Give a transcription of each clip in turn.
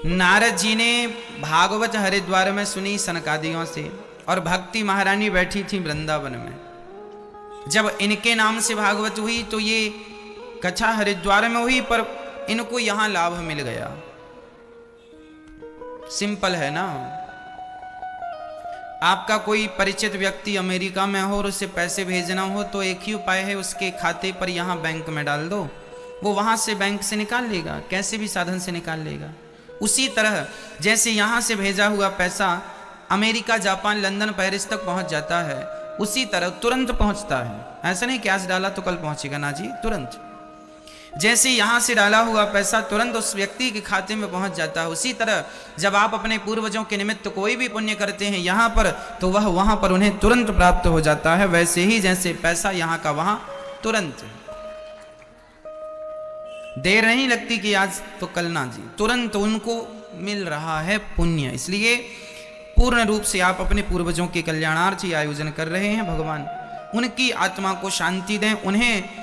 नारद जी ने भागवत हरिद्वार में सुनी सनकादियों से, और भक्ति महारानी बैठी थी वृंदावन में। जब इनके नाम से भागवत हुई तो ये कथा हरिद्वार में हुई, पर इनको यहां लाभ मिल गया। सिंपल है ना। आपका कोई परिचित व्यक्ति अमेरिका में हो और उसे पैसे भेजना हो तो एक ही उपाय है, उसके खाते पर यहां बैंक में डाल दो, वो वहां से बैंक से निकाल लेगा, कैसे भी साधन से निकाल लेगा। उसी तरह जैसे यहां से भेजा हुआ पैसा अमेरिका, जापान, लंदन, पेरिस तक पहुंच जाता है, उसी तरह तुरंत पहुंचता है। ऐसा नहीं कि आज डाला तो कल पहुंचेगा, ना जी, तुरंत। जैसे यहां से डाला हुआ पैसा तुरंत उस व्यक्ति के खाते में पहुंच जाता है, उसी तरह जब आप अपने पूर्वजों के निमित्त कोई भी पुण्य करते हैं यहां पर, तो वह वहां पर उन्हें तुरंत प्राप्त हो जाता है। वैसे ही जैसे पैसा यहां का वहां तुरंत, देर नहीं लगती कि आज तो कल ना जी, तुरंत उनको मिल रहा है पुण्य। इसलिए पूर्ण रूप से आप अपने पूर्वजों के कल्याणार्थ आयोजन कर रहे हैं। भगवान उनकी आत्मा को शांति दें, उन्हें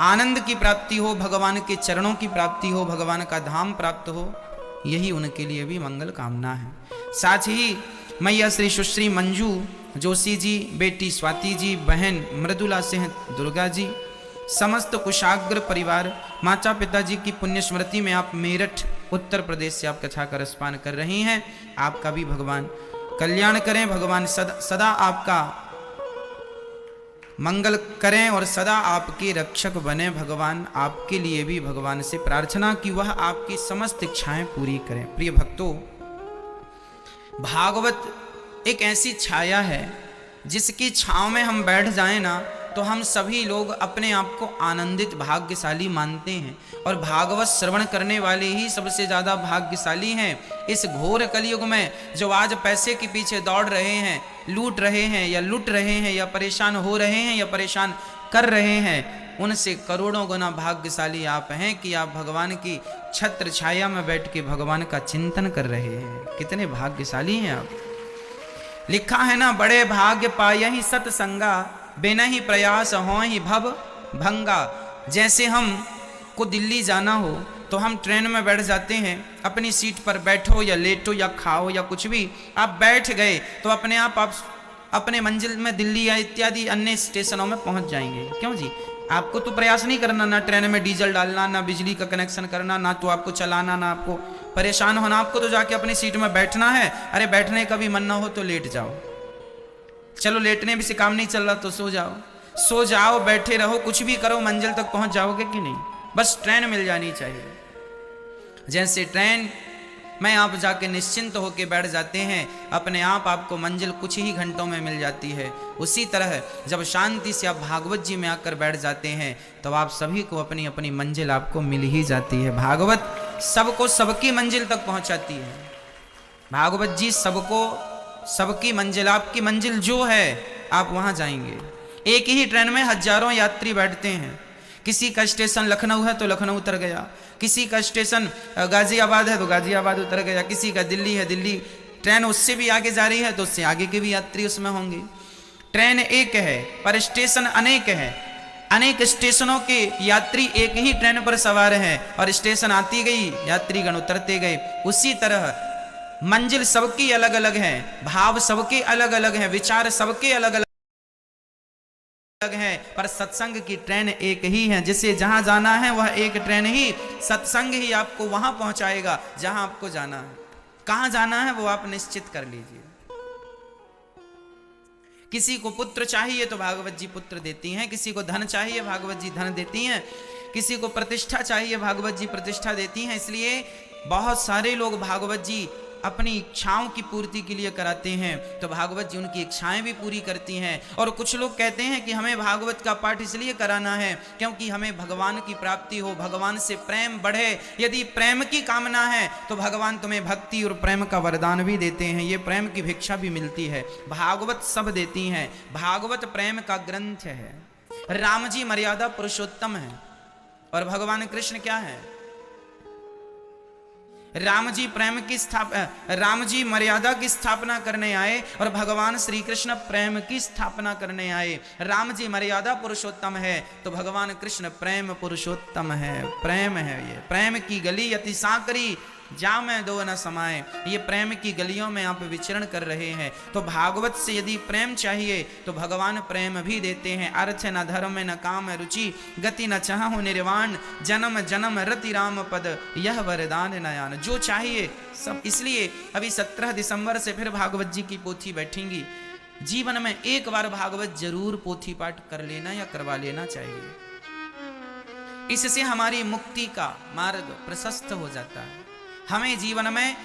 आनंद की प्राप्ति हो, भगवान के चरणों की प्राप्ति हो, भगवान का धाम प्राप्त हो, यही उनके लिए भी मंगल कामना है। साथ ही मैया श्री सुश्री मंजू जोशी जी, बेटी स्वाति जी, बहन मृदुला सिंह दुर्गा जी, समस्त कुशाग्र परिवार, माता पिता जी की पुण्य स्मृति में आप मेरठ उत्तर प्रदेश से आप कथा का रसपान कर रही हैं। आपका भी भगवान कल्याण करें, भगवान सदा आपका मंगल करें और सदा आपके रक्षक बने। भगवान आपके लिए भी भगवान से प्रार्थना कि वह आपकी समस्त इच्छाएं पूरी करें। प्रिय भक्तों, भागवत एक ऐसी छाया है जिसकी छांव में हम बैठ जाएं ना तो हम सभी लोग अपने आप को आनंदित भाग्यशाली मानते हैं, और भागवत श्रवण करने वाले ही सबसे ज़्यादा भाग्यशाली हैं। इस घोर कलयुग में जो आज पैसे के पीछे दौड़ रहे हैं, लूट रहे हैं या लुट रहे हैं, या परेशान हो रहे हैं या परेशान कर रहे हैं, उनसे करोड़ों गुना भाग्यशाली आप हैं कि आप भगवान की छत्र छाया में बैठ के भगवान का चिंतन कर रहे हैं। कितने भाग्यशाली हैं आप। लिखा है ना, बड़े भाग्य पायहि सतसंगा, बिना ही प्रयास हो ही भव भंगा। जैसे हम को दिल्ली जाना हो तो हम ट्रेन में बैठ जाते हैं, अपनी सीट पर बैठो या लेटो या खाओ या कुछ भी, आप बैठ गए तो अपने आप अपने मंजिल में दिल्ली या इत्यादि अन्य स्टेशनों में पहुंच जाएंगे। क्यों जी? आपको तो प्रयास नहीं करना, ना ट्रेन में डीजल डालना, ना बिजली का कनेक्शन करना, ना तो आपको चलाना, ना आपको परेशान होना। आपको तो जाके अपनी सीट में बैठना है। अरे बैठने का भी मन ना हो तो लेट जाओ, चलो लेटने भी से काम नहीं चल रहा तो सो जाओ, सो जाओ, बैठे रहो, कुछ भी करो, मंजिल तक पहुंच जाओगे कि नहीं। बस ट्रेन मिल जानी चाहिए। जैसे ट्रेन में आप जाके निश्चिंत होकर बैठ जाते हैं, अपने आप आपको मंजिल कुछ ही घंटों में मिल जाती है, उसी तरह जब शांति से आप भागवत जी में आकर बैठ जाते हैं तो आप सभी को अपनी अपनी मंजिल आपको मिल ही जाती है। भागवत सबको सबकी मंजिल तक पहुंचाती है। भागवत जी सबको सबकी मंजिल, आपकी मंजिल जो है आप वहां जाएंगे। एक ही ट्रेन में हजारों यात्री बैठते हैं। किसी का स्टेशन लखनऊ है तो लखनऊ उतर गया, किसी का स्टेशन गाजियाबाद है तो गाजियाबाद उतर गया, किसी का दिल्ली है, दिल्ली ट्रेन उससे भी आगे जा रही है तो उससे आगे के भी यात्री उसमें होंगे। ट्रेन एक है पर स्टेशन अनेक है, अनेक स्टेशनों के यात्री एक ही ट्रेन पर सवार हैं और स्टेशन आती गई, यात्रीगण उतरते गए। उसी तरह मंजिल सबकी अलग अलग है, भाव सबके अलग अलग हैं, विचार सबके अलग अलग है, पर सत्संग की ट्रेन एक ही है। जिसे जहां जाना है वह एक ट्रेन ही, सत्संग ही आपको वहां पहुंचाएगा जहां आपको जाना है। कहां जाना है वो आप निश्चित कर लीजिए। किसी को पुत्र चाहिए तो भागवत जी पुत्र देती हैं, किसी को धन चाहिए भागवत जी धन देती हैं, किसी को प्रतिष्ठा चाहिए भागवत जी प्रतिष्ठा देती हैं। इसलिए बहुत सारे लोग भागवत जी अपनी इच्छाओं की पूर्ति के लिए कराते हैं तो भागवत जी उनकी इच्छाएं भी पूरी करती हैं। और कुछ लोग कहते हैं कि हमें भागवत का पाठ इसलिए कराना है क्योंकि हमें भगवान की प्राप्ति हो, भगवान से प्रेम बढ़े। यदि प्रेम की कामना है तो भगवान तुम्हें भक्ति और प्रेम का वरदान भी देते हैं, ये प्रेम की भिक्षा भी मिलती है। भागवत सब देती हैं। भागवत प्रेम का ग्रंथ है। राम जी मर्यादा पुरुषोत्तम है और भगवान कृष्ण क्या है? राम जी प्रेम की राम जी मर्यादा की स्थापना करने आए और भगवान श्री कृष्ण प्रेम की स्थापना करने आए। राम जी मर्यादा पुरुषोत्तम है तो भगवान कृष्ण प्रेम पुरुषोत्तम है। प्रेम है, ये प्रेम की गली अति सांकरी, जा मैं दो न समाए, ये प्रेम की गलियों में आप विचरण कर रहे हैं। तो भागवत से यदि प्रेम चाहिए तो भगवान प्रेम भी देते हैं। अर्थ न धर्म न काम रुचि, गति न चाहु निर्वाण, जन्म जन्म रति राम पद, यह वरदान नयान। जो चाहिए सब। इसलिए अभी 17 दिसंबर से फिर भागवत जी की पोथी बैठेंगी। जीवन में एक बार भागवत जरूर पोथी पाठ कर लेना या करवा लेना चाहिए। इससे हमारी मुक्ति का मार्ग प्रशस्त हो जाता है। हमें जीवन में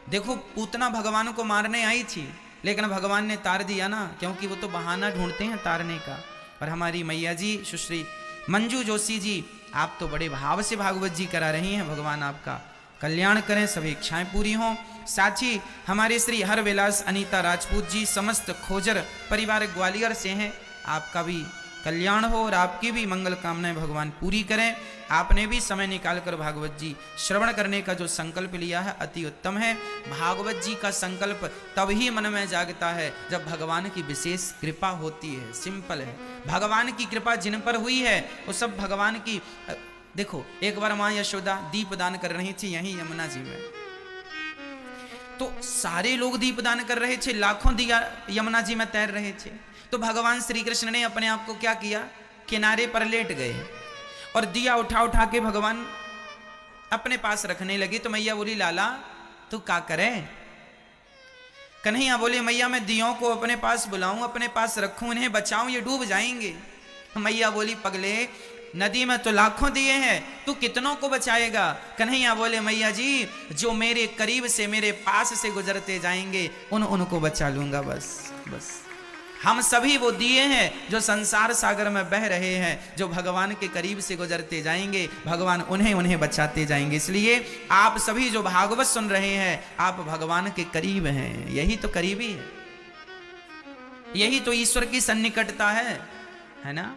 देखो, पूतना भगवान को मारने आई थी, लेकिन भगवान ने तार दिया ना, क्योंकि वो तो बहाना ढूंढते हैं तारने का। और हमारी मैया जी सुश्री मंजू जोशी जी, आप तो बड़े भाव से भागवत जी करा रही हैं। भगवान आपका कल्याण करें, सभी इच्छाएं पूरी हों। साथ ही हमारे श्री हरविलास अनीता राजपूत जी समस्त खोजर परिवार ग्वालियर से हैं, आपका भी कल्याण हो और आपकी भी मंगल कामनाएं भगवान पूरी करें। आपने भी समय निकालकर भागवत जी श्रवण करने का जो संकल्प लिया है अति उत्तम है। भागवत जी का संकल्प तब ही मन में जागता है जब भगवान की विशेष कृपा होती है। सिंपल है, भगवान की कृपा जिन पर हुई है वो सब भगवान की। देखो, एक बार माँ यशोदा दीप दान कर रही थी यहीं यमुना जी में, तो सारे लोग दीप दान कर रहे थे, लाखों दिया यमुना जी में तैर रहे थे। तो भगवान श्री कृष्ण ने अपने आप को क्या किया, किनारे पर लेट गए और दिया उठा उठा के भगवान अपने पास रखने लगे। तो मैया बोली, लाला तू क्या करे? कन्हैया बोले, मैया मैं दियों को अपने पास बुलाऊं, अपने पास रखूं, इन्हें बचाऊं, ये डूब जाएंगे। मैया बोली, पगले नदी में तो लाखों दिए हैं, तू कितनों को बचाएगा? कन्हैया बोले, मैया जी जो मेरे करीब से मेरे पास से गुजरते जाएंगे उनको बचा लूंगा। बस हम सभी वो दिए हैं जो संसार सागर में बह रहे हैं, जो भगवान के करीब से गुजरते जाएंगे, भगवान उन्हें बचाते जाएंगे। इसलिए आप सभी जो भागवत सुन रहे हैं, आप भगवान के करीब हैं। यही तो करीबी है, यही तो ईश्वर की सन्निकटता है ना।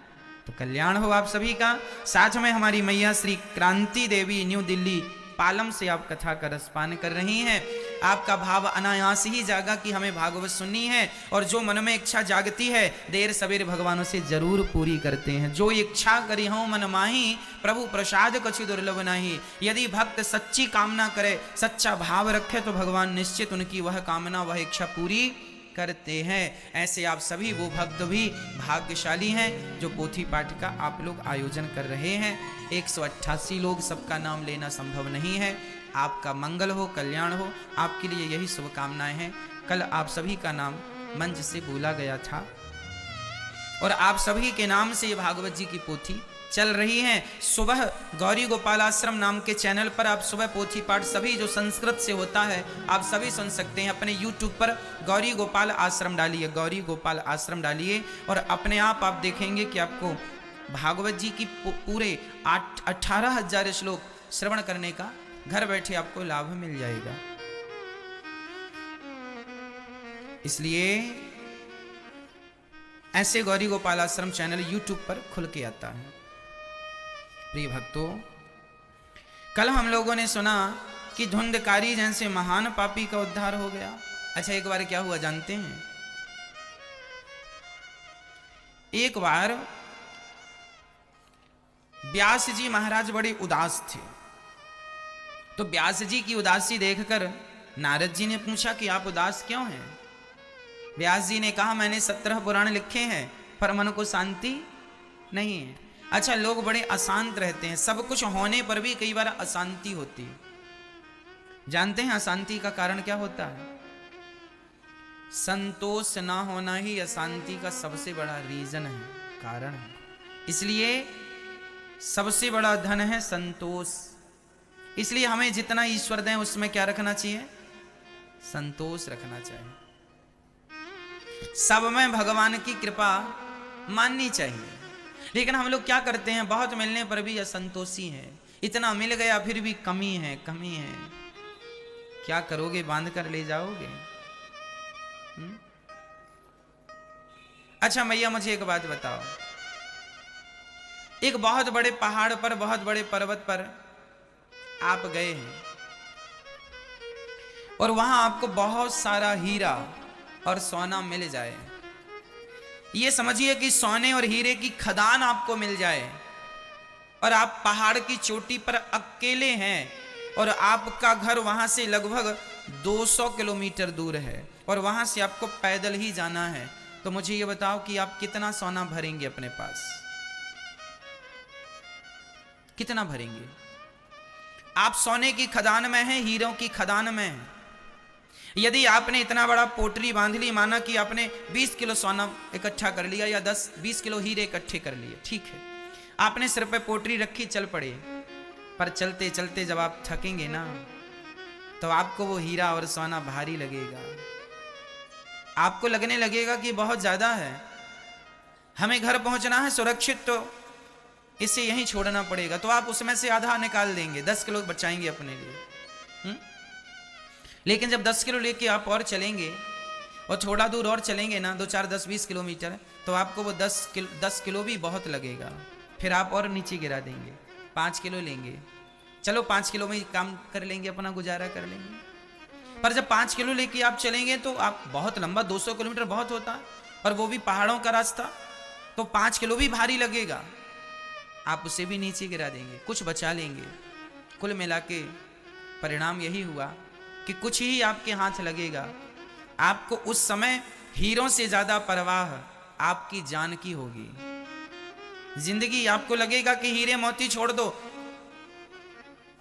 तो कल्याण हो आप सभी का। साथ में हमारी मैया श्री क्रांति देवी न्यू दिल्ली पालम से आप कथा का रसपान कर रही हैं। आपका भाव अनायास ही जागा कि हमें भागवत सुननी है, और जो मन में इच्छा जागती है देर सवेर भगवानों से जरूर पूरी करते हैं। जो इच्छा करी हो मन माही, प्रभु प्रसाद कछु दुर्लभ नाही। यदि भक्त सच्ची कामना करे, सच्चा भाव रखे, तो भगवान निश्चित उनकी वह कामना वह इच्छा पूरी करते हैं। ऐसे आप सभी वो भक्त भी भाग्यशाली हैं जो पोथी पाठ का आप लोग आयोजन कर रहे हैं। 188 लोग, सबका नाम लेना संभव नहीं है। आपका मंगल हो, कल्याण हो, आपके लिए यही शुभकामनाएं हैं। कल आप सभी का नाम मंच से बोला गया था और आप सभी के नाम से ये भागवत जी की पोथी चल रही हैं। सुबह गौरी गोपाल आश्रम नाम के चैनल पर आप सुबह पोथी पाठ सभी जो संस्कृत से होता है आप सभी सुन सकते हैं। अपने YouTube पर गौरी गोपाल आश्रम डालिए, गौरी गोपाल आश्रम डालिए, और अपने आप देखेंगे कि आपको भागवत जी की पूरे 18,000 श्लोक श्रवण करने का घर बैठे आपको लाभ मिल जाएगा। इसलिए ऐसे गौरी गोपाल आश्रम चैनल YouTube पर खुल के आता है। प्रिय भक्तों, कल हम लोगों ने सुना कि धुंधकारी जैसे महान पापी का उद्धार हो गया। अच्छा, एक बार क्या हुआ जानते हैं? एक बार व्यास जी महाराज बड़े उदास थे, तो व्यास जी की उदासी देखकर नारद जी ने पूछा कि आप उदास क्यों हैं? व्यास जी ने कहा, मैंने 17 पुराण लिखे हैं पर मन को शांति नहीं है। अच्छा, लोग बड़े अशांत रहते हैं, सब कुछ होने पर भी कई बार अशांति होती है। जानते हैं अशांति का कारण क्या होता है? संतोष ना होना ही अशांति का सबसे बड़ा रीजन है, कारण है। इसलिए सबसे बड़ा धन है संतोष। इसलिए हमें जितना ईश्वर दें उसमें क्या रखना चाहिए? संतोष रखना चाहिए। सब में भगवान की कृपा माननी चाहिए। लेकिन हम लोग क्या करते हैं, बहुत मिलने पर भी असंतोषी हैं। इतना मिल गया फिर भी कमी है, कमी है। क्या करोगे, बांध कर ले जाओगे? अच्छा मैया, मुझे एक बात बताओ, एक बहुत बड़े पहाड़ पर, बहुत बड़े पर्वत पर आप गए हैं और वहां आपको बहुत सारा हीरा और सोना मिल जाए। ये समझिए कि सोने और हीरे की खदान आपको मिल जाए और आप पहाड़ की चोटी पर अकेले हैं, और आपका घर वहां से लगभग 200 किलोमीटर दूर है और वहां से आपको पैदल ही जाना है, तो मुझे ये बताओ कि आप कितना सोना भरेंगे अपने पास? कितना भरेंगे? आप सोने की खदान में हैं, हीरों की खदान में हैं। यदि आपने इतना बड़ा पोटरी बांध ली, माना कि आपने 20 किलो सोना इकट्ठा कर लिया या 10-20 किलो हीरे इकट्ठे कर लिए, ठीक है, आपने सिर पे पोटरी रखी, चल पड़े। पर चलते चलते जब आप थकेंगे ना, तो आपको वो हीरा और सोना भारी लगेगा। आपको लगने लगेगा कि बहुत ज्यादा है, हमें घर पहुंचना है सुरक्षित, तो इसे यहीं छोड़ना पड़ेगा। तो आप उसमें से आधा निकाल देंगे, 10 किलो बचाएंगे अपने लिए। लेकिन जब 10 किलो लेके आप और चलेंगे और थोड़ा दूर और चलेंगे ना, 2-4-10-20 किलोमीटर, तो आपको वो 10 किलो भी बहुत लगेगा। फिर आप और नीचे गिरा देंगे, 5 किलो लेंगे, चलो 5 किलो में काम कर लेंगे, अपना गुजारा कर लेंगे। पर जब 5 किलो लेके आप चलेंगे तो आप बहुत लंबा, 200 किलोमीटर बहुत होता है, और वो भी पहाड़ों का रास्ता, तो 5 किलो भी भारी लगेगा, आप उसे भी नीचे गिरा देंगे, कुछ बचा लेंगे। कुल मिला के परिणाम यही हुआ कि कुछ ही आपके हाथ लगेगा। आपको उस समय हीरों से ज्यादा परवाह आपकी जान की होगी। जिंदगी आपको लगेगा कि हीरे मोती छोड़ दो,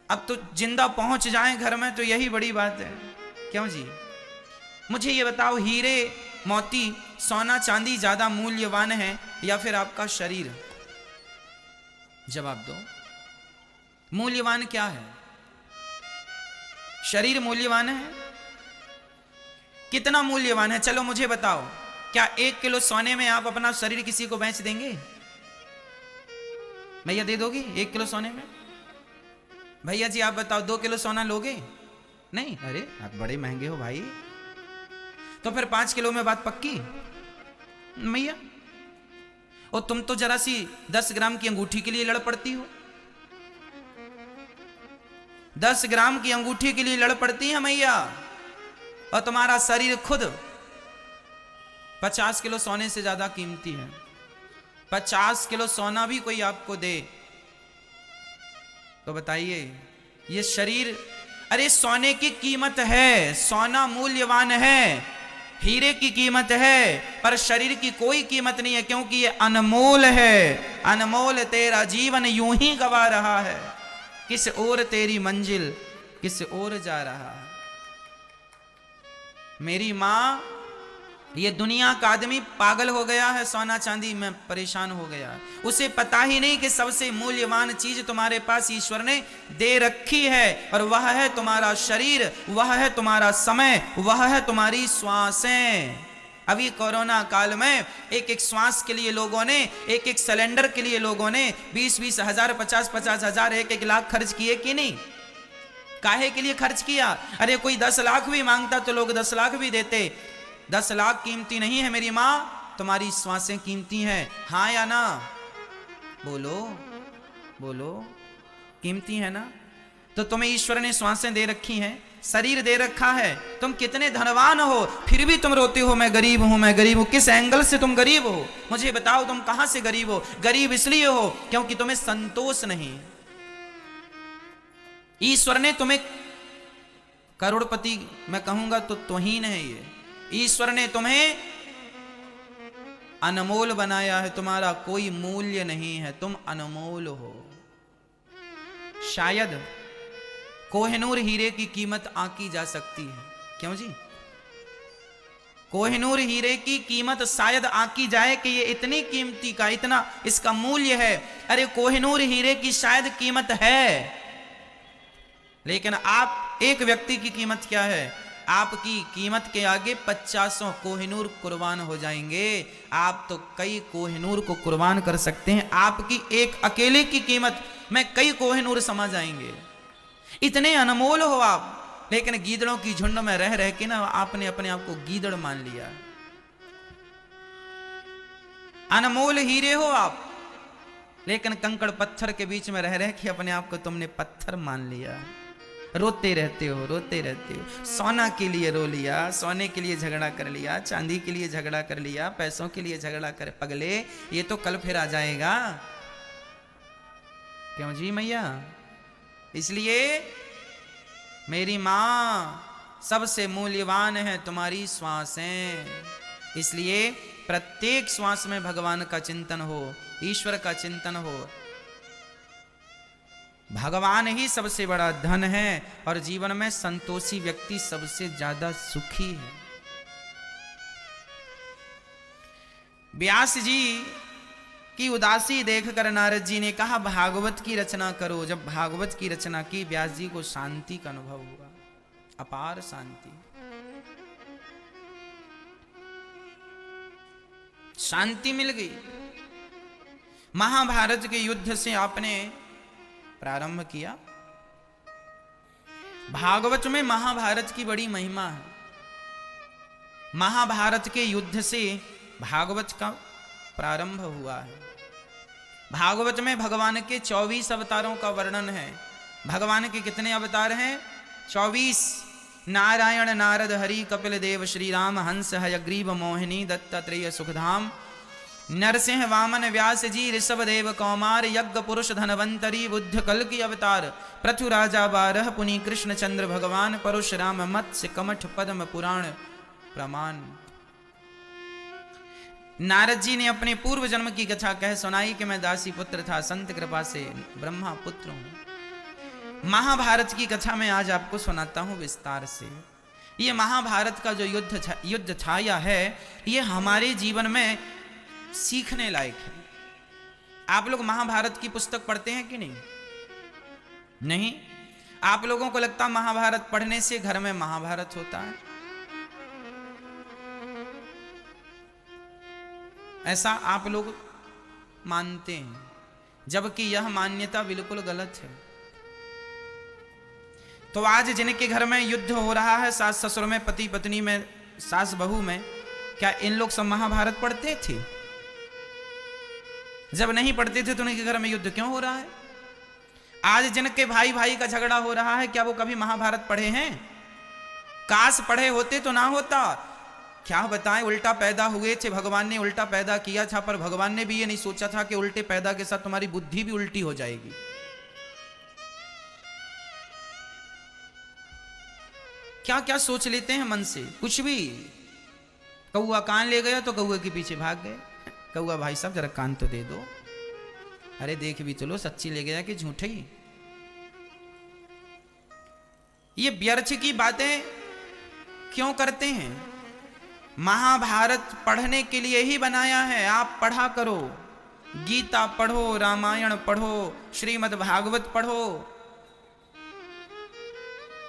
अब तो जिंदा पहुंच जाएं घर में, तो यही बड़ी बात है। क्यों जी? मुझे ये बताओ, हीरे मोती सोना चांदी ज्यादा मूल्यवान है या फिर आपका शरीर? जवाब दो। मूल्यवान क्या है? शरीर मूल्यवान है। कितना मूल्यवान है? चलो मुझे बताओ, क्या 1 किलो सोने में आप अपना शरीर किसी को बेच देंगे? भैया दे दोगे 1 किलो सोने में? भैया जी आप बताओ, 2 किलो सोना लोगे? नहीं, अरे आप बड़े महंगे हो भाई। तो फिर 5 किलो में बात पक्की? भैया, और तुम तो जरा सी 10 ग्राम की अंगूठी के लिए लड़ पड़ती हो, 10 ग्राम की अंगूठी के लिए लड़ पड़ती है मैया, और तुम्हारा शरीर खुद 50 किलो सोने से ज्यादा कीमती है। 50 किलो सोना भी कोई आपको दे तो बताइए, ये शरीर, अरे सोने की कीमत है, सोना मूल्यवान है, हीरे की कीमत है, पर शरीर की कोई कीमत नहीं है, क्योंकि ये अनमोल है। अनमोल तेरा जीवन यूं ही गवा रहा है, किस ओर तेरी मंजिल किस ओर जा रहा है। मेरी मां, ये दुनिया का आदमी पागल हो गया है, सोना चांदी में परेशान हो गया है। उसे पता ही नहीं कि सबसे मूल्यवान चीज तुम्हारे पास ईश्वर ने दे रखी है, और वह है तुम्हारा शरीर, वह है तुम्हारा समय, वह है तुम्हारी श्वासें। अभी कोरोना काल में एक एक श्वास के लिए लोगों ने, एक एक सिलेंडर के लिए लोगों ने 20-20 हजार, 50-50 हजार, 1-1 लाख खर्च किए कि नहीं? काहे के लिए खर्च किया? अरे कोई 10 लाख भी मांगता तो लोग 10 लाख भी देते। 10 लाख कीमती नहीं है मेरी मां, तुम्हारी श्वासें कीमती हैं। हाँ या ना? बोलो बोलो, कीमती है ना? तो तुम्हें ईश्वर ने श्वासें दे रखी हैं, शरीर दे रखा है। तुम कितने धनवान हो, फिर भी तुम रोते हो मैं गरीब हूं, मैं गरीब हूं। किस एंगल से तुम गरीब हो? मुझे बताओ, तुम कहां से गरीब हो? गरीब इसलिए हो क्योंकि तुम्हें संतोष नहीं। ईश्वर ने तुम्हें करोड़पति, मैं कहूंगा तो तुहीन है ये। ईश्वर ने तुम्हें अनमोल बनाया है, तुम्हारा कोई मूल्य नहीं है, तुम अनमोल हो। शायद कोहिनूर हीरे की कीमत आंकी जा सकती है। क्यों जी? कोहिनूर हीरे की कीमत शायद आंकी जाए कि ये इतनी कीमती का, इतना इसका मूल्य है। अरे कोहिनूर हीरे की शायद कीमत है, लेकिन आप एक व्यक्ति की कीमत क्या है? आपकी कीमत के आगे 50 कोहिनूर कुर्बान हो जाएंगे। आप तो कई कोहिनूर को कुर्बान कर सकते हैं, आपकी एक अकेले की कीमत में कई कोहिनूर समा जाएंगे। इतने अनमोल हो आप, लेकिन गीदड़ों की झुंड में रह रह के ना आपने अपने आप को गीदड़ मान लिया। अनमोल हीरे हो आप, लेकिन कंकड़ पत्थर के बीच में रह रह के अपने आप को तुमने पत्थर मान लिया। रोते रहते हो, रोते रहते हो। सोना के लिए रो लिया, सोने के लिए झगड़ा कर लिया, चांदी के लिए झगड़ा कर लिया, पैसों के लिए झगड़ा कर। पगले, ये तो कल फिर आ जाएगा। क्यों जी मैया? इसलिए मेरी माँ, सबसे मूल्यवान है तुम्हारी श्वासें। इसलिए प्रत्येक श्वास में भगवान का चिंतन हो, ईश्वर का चिंतन हो। भगवान ही सबसे बड़ा धन है और जीवन में संतोषी व्यक्ति सबसे ज्यादा सुखी है। व्यास जी की उदासी देखकर नारद जी ने कहा भागवत की रचना करो। जब भागवत की रचना की, व्यास जी को शांति का अनुभव हुआ, अपार शांति। शांति मिल गई। महाभारत के युद्ध से आपने प्रारंभ किया। भागवत में महाभारत की बड़ी महिमा है। महाभारत के युद्ध से भागवत का प्रारंभ हुआ है। भागवत में भगवान के 24 अवतारों का वर्णन है। भगवान के कितने अवतार हैं? 24। नारायण, नारद, हरि, कपिल देव, श्री राम, हंस, हयग्रीव, मोहिनी, दत्तात्रेय, सुखधाम, नरसिंह, वामन, व्यास जी, ऋषभ देव, कौमार, यज्ञ पुरुष, धनवंतरी, बुद्ध, कल की अवतार, पृथु राजा, बारह, पुनि, कृष्ण, चंद्र भगवान, परशुराम, मत्स्य, कमठ, पद्म, पुराण, प्रमाण। नारद जी ने अपने पूर्व जन्म की कथा कह सुनाई कि मैं दासी पुत्र था, संत कृपा से ब्रह्मा पुत्र हूं। महाभारत की कथा मैं आज आपको सुनाता हूं विस्तार से। ये महाभारत का जो युद्ध छाया है, ये हमारे जीवन में सीखने लायक है। आप लोग महाभारत की पुस्तक पढ़ते हैं कि नहीं? नहीं। आप लोगों को लगता महाभारत पढ़ने से घर में महाभारत होता है? ऐसा आप लोग मानते हैं, जबकि यह मान्यता बिल्कुल गलत है। तो आज जिनके घर में युद्ध हो रहा है, सास ससुर में, पति पत्नी में, सास बहू में, क्या इन लोग सब महाभारत पढ़ते थे? जब नहीं पढ़ते थे तो उनके घर में युद्ध क्यों हो रहा है? आज जिनके भाई भाई का झगड़ा हो रहा है, क्या वो कभी महाभारत पढ़े हैं? काश पढ़े होते तो ना होता। क्या बताएं, उल्टा पैदा हुए थे, भगवान ने उल्टा पैदा किया था, पर भगवान ने भी ये नहीं सोचा था कि उल्टे पैदा के साथ तुम्हारी बुद्धि भी उल्टी हो जाएगी। क्या क्या सोच लेते हैं मन से, कुछ भी। कौआ कान ले गया तो कौआ के पीछे भाग गए। कौआ भाई साहब जरा कान तो दे दो। अरे देख भी तो लो, सच्ची ले गया कि झूठी। ये व्यर्थ की बातें क्यों करते हैं? महाभारत पढ़ने के लिए ही बनाया है। आप पढ़ा करो, गीता पढ़ो, रामायण पढ़ो, श्रीमद् भागवत पढ़ो,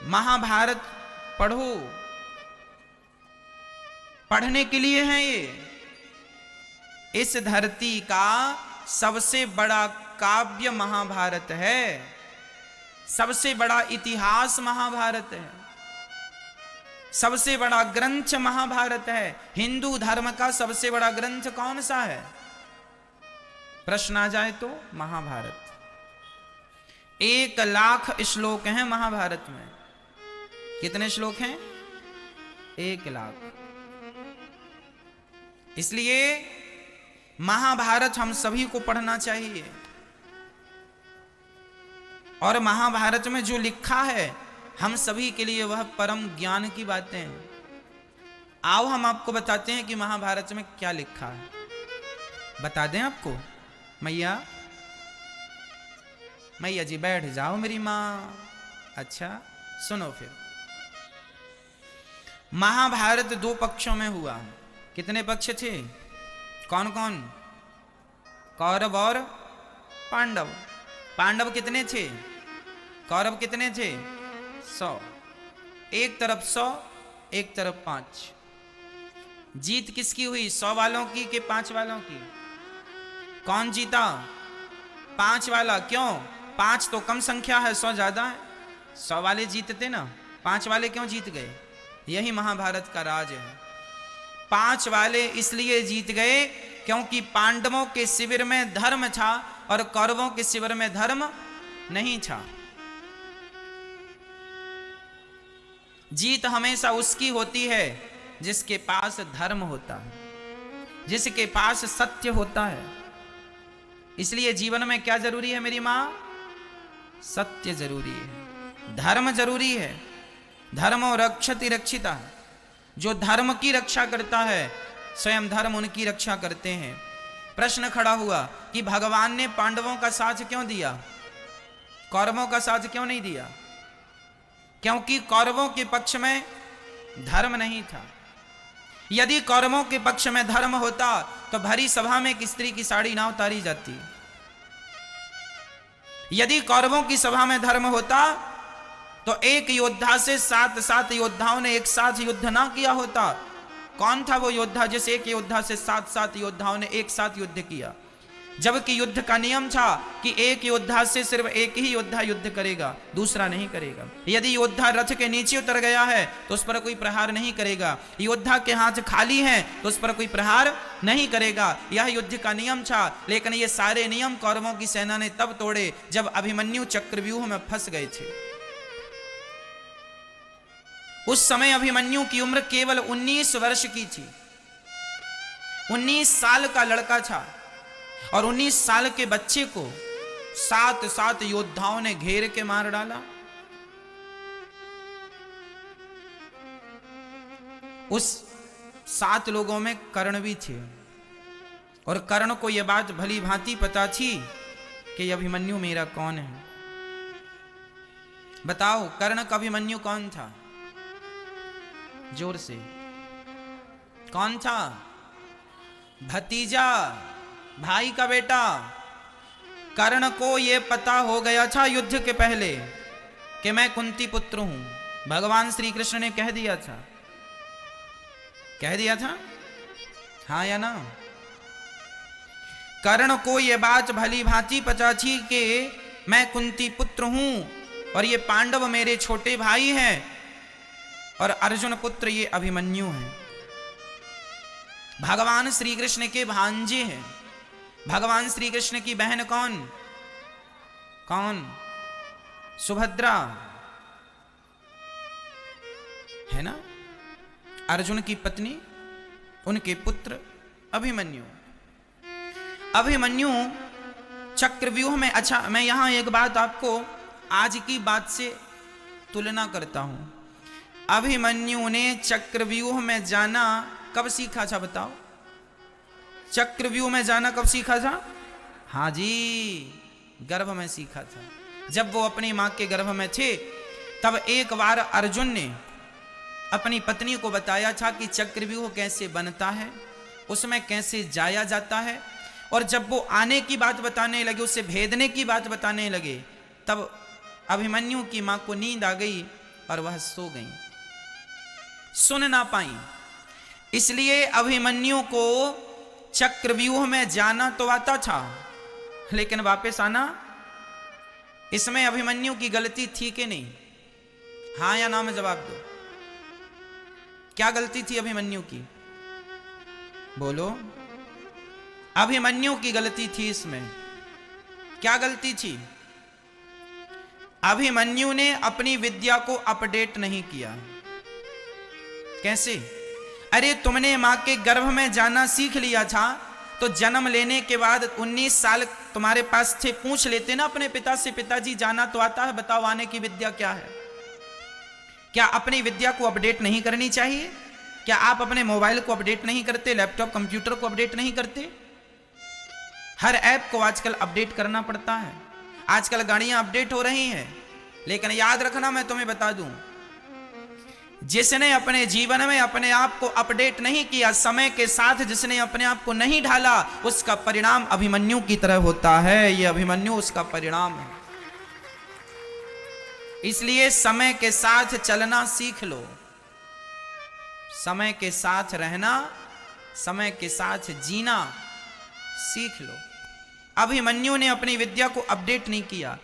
महाभारत पढ़ो। पढ़ने के लिए है ये। इस धरती का सबसे बड़ा काव्य महाभारत है, सबसे बड़ा इतिहास महाभारत है, सबसे बड़ा ग्रंथ महाभारत है। हिंदू धर्म का सबसे बड़ा ग्रंथ कौन सा है? प्रश्न आ जाए तो महाभारत। 1,00,000 श्लोक हैं महाभारत में। कितने श्लोक हैं? 1,00,000। इसलिए महाभारत हम सभी को पढ़ना चाहिए। और महाभारत में जो लिखा है हम सभी के लिए वह परम ज्ञान की बातें हैं। आओ हम आपको बताते हैं कि महाभारत में क्या लिखा है। बता दें आपको? मैया, मैया जी बैठ जाओ मेरी माँ। अच्छा सुनो फिर। महाभारत 2 पक्षों में हुआ। कितने पक्ष थे? कौन कौन? कौरव और पांडव। पांडव कितने थे? कौरव कितने थे? 100। एक तरफ 100, एक तरफ 5। जीत किसकी हुई? 100 वालों की कि 5 वालों की? कौन जीता? 5 वाला। क्यों? 5 तो कम संख्या है, 100 ज्यादा है। 100 वाले जीतते ना, 5 वाले क्यों जीत गए? यही महाभारत का राज है। 5 वाले इसलिए जीत गए क्योंकि पांडवों के शिविर में धर्म था और कौरवों के शिविर में धर्म नहीं था। जीत हमेशा उसकी होती है जिसके पास धर्म होता है, जिसके पास सत्य होता है। इसलिए जीवन में क्या जरूरी है मेरी मां? सत्य जरूरी है, धर्म जरूरी है। धर्मो रक्षति रक्षिता, जो धर्म की रक्षा करता है स्वयं धर्म उनकी रक्षा करते हैं। प्रश्न खड़ा हुआ कि भगवान ने पांडवों का साथ क्यों दिया, कौरवों का साथ क्यों नहीं दिया? क्योंकि कौरवों के पक्ष में धर्म नहीं था। यदि कौरवों के पक्ष में धर्म होता तो भरी सभा में एक स्त्री की साड़ी ना उतारी जाती। यदि कौरवों की सभा में धर्म होता तो एक योद्धा से सात योद्धाओं ने एक साथ युद्ध ना किया होता। कौन था वो योद्धा जिस एक योद्धा से सात योद्धाओं ने एक साथ युद्ध किया? जबकि युद्ध का नियम था कि एक योद्धा से सिर्फ एक ही योद्धा युद्ध करेगा, दूसरा नहीं करेगा। यदि योद्धा रथ के नीचे उतर गया है तो उस पर कोई प्रहार नहीं करेगा, योद्धा के हाथ खाली हैं तो उस पर कोई प्रहार नहीं करेगा। यह युद्ध का नियम था। लेकिन ये सारे नियम कौरवों की सेना ने तब तोड़े जब अभिमन्यु चक्रव्यूह में फंस गए थे। उस समय अभिमन्यु की उम्र केवल 19 वर्ष की थी। 19 साल का लड़का था और 19 साल के बच्चे को 7 योद्धाओं ने घेर के मार डाला। उस 7 लोगों में कर्ण भी थे और कर्ण को यह बात भली भांति पता थी कि अभिमन्यु मेरा कौन है। बताओ कर्ण का अभिमन्यु कौन था? जोर से, कौन था? भतीजा, भाई का बेटा। कर्ण को यह पता हो गया था युद्ध के पहले कि मैं कुंती पुत्र हूं। भगवान श्री कृष्ण ने कह दिया था, हाँ या ना? कर्ण को यह बात भली भांति पता थी कि मैं कुंती पुत्र हूं और ये पांडव मेरे छोटे भाई हैं और अर्जुन पुत्र ये अभिमन्यु हैं। भगवान श्री कृष्ण के भांजे हैं। भगवान श्री कृष्ण की बहन कौन? सुभद्रा है ना? अर्जुन की पत्नी, उनके पुत्र अभिमन्यु। अभिमन्यु चक्रव्यूह में, अच्छा मैं यहां एक बात आपको आज की बात से तुलना करता हूं। अभिमन्यु ने चक्रव्यूह में जाना कब सीखा था? बताओ, चक्रव्यूह में जाना कब सीखा था? हाँ जी, गर्भ में सीखा था। जब वो अपनी मां के गर्भ में थे तब एक बार अर्जुन ने अपनी पत्नी को बताया था कि चक्रव्यूह कैसे बनता है, उसमें कैसे जाया जाता है। और जब वो आने की बात बताने लगे, उसे भेदने की बात बताने लगे, तब अभिमन्यु की मां को नींद आ गई और वह सो गई, सुन ना पाई। इसलिए अभिमन्यु को चक्रव्यूह में जाना तो आता था लेकिन वापस आना, इसमें अभिमन्यु की गलती थी कि नहीं? हाँ या ना में जवाब दो। क्या गलती थी अभिमन्यु की? बोलो। अभिमन्यु की गलती थी इसमें। क्या गलती थी? अभिमन्यु ने अपनी विद्या को अपडेट नहीं किया। कैसे? अरे तुमने मां के गर्भ में जाना सीख लिया था तो जन्म लेने के बाद 19 साल तुम्हारे पास थे, पूछ लेते ना अपने पिता से, पिताजी जाना तो आता है, बताओ आने की विद्या क्या है? क्या अपनी विद्या को अपडेट नहीं करनी चाहिए? क्या आप अपने मोबाइल को अपडेट नहीं करते, लैपटॉप कंप्यूटर को अपडेट नहीं करते? हर ऐप को आजकल अपडेट करना पड़ता है। आजकल गाड़ियां अपडेट हो रही हैं। लेकिन याद रखना, मैं तुम्हें बता दूं, जिसने अपने जीवन में अपने आप को अपडेट नहीं किया, समय के साथ जिसने अपने आप को नहीं ढाला, उसका परिणाम अभिमन्यु की तरह होता है। यह अभिमन्यु उसका परिणाम है। इसलिए समय के साथ चलना सीख लो, समय के साथ रहना, समय के साथ जीना सीख लो। अभिमन्यु ने अपनी विद्या को अपडेट नहीं किया।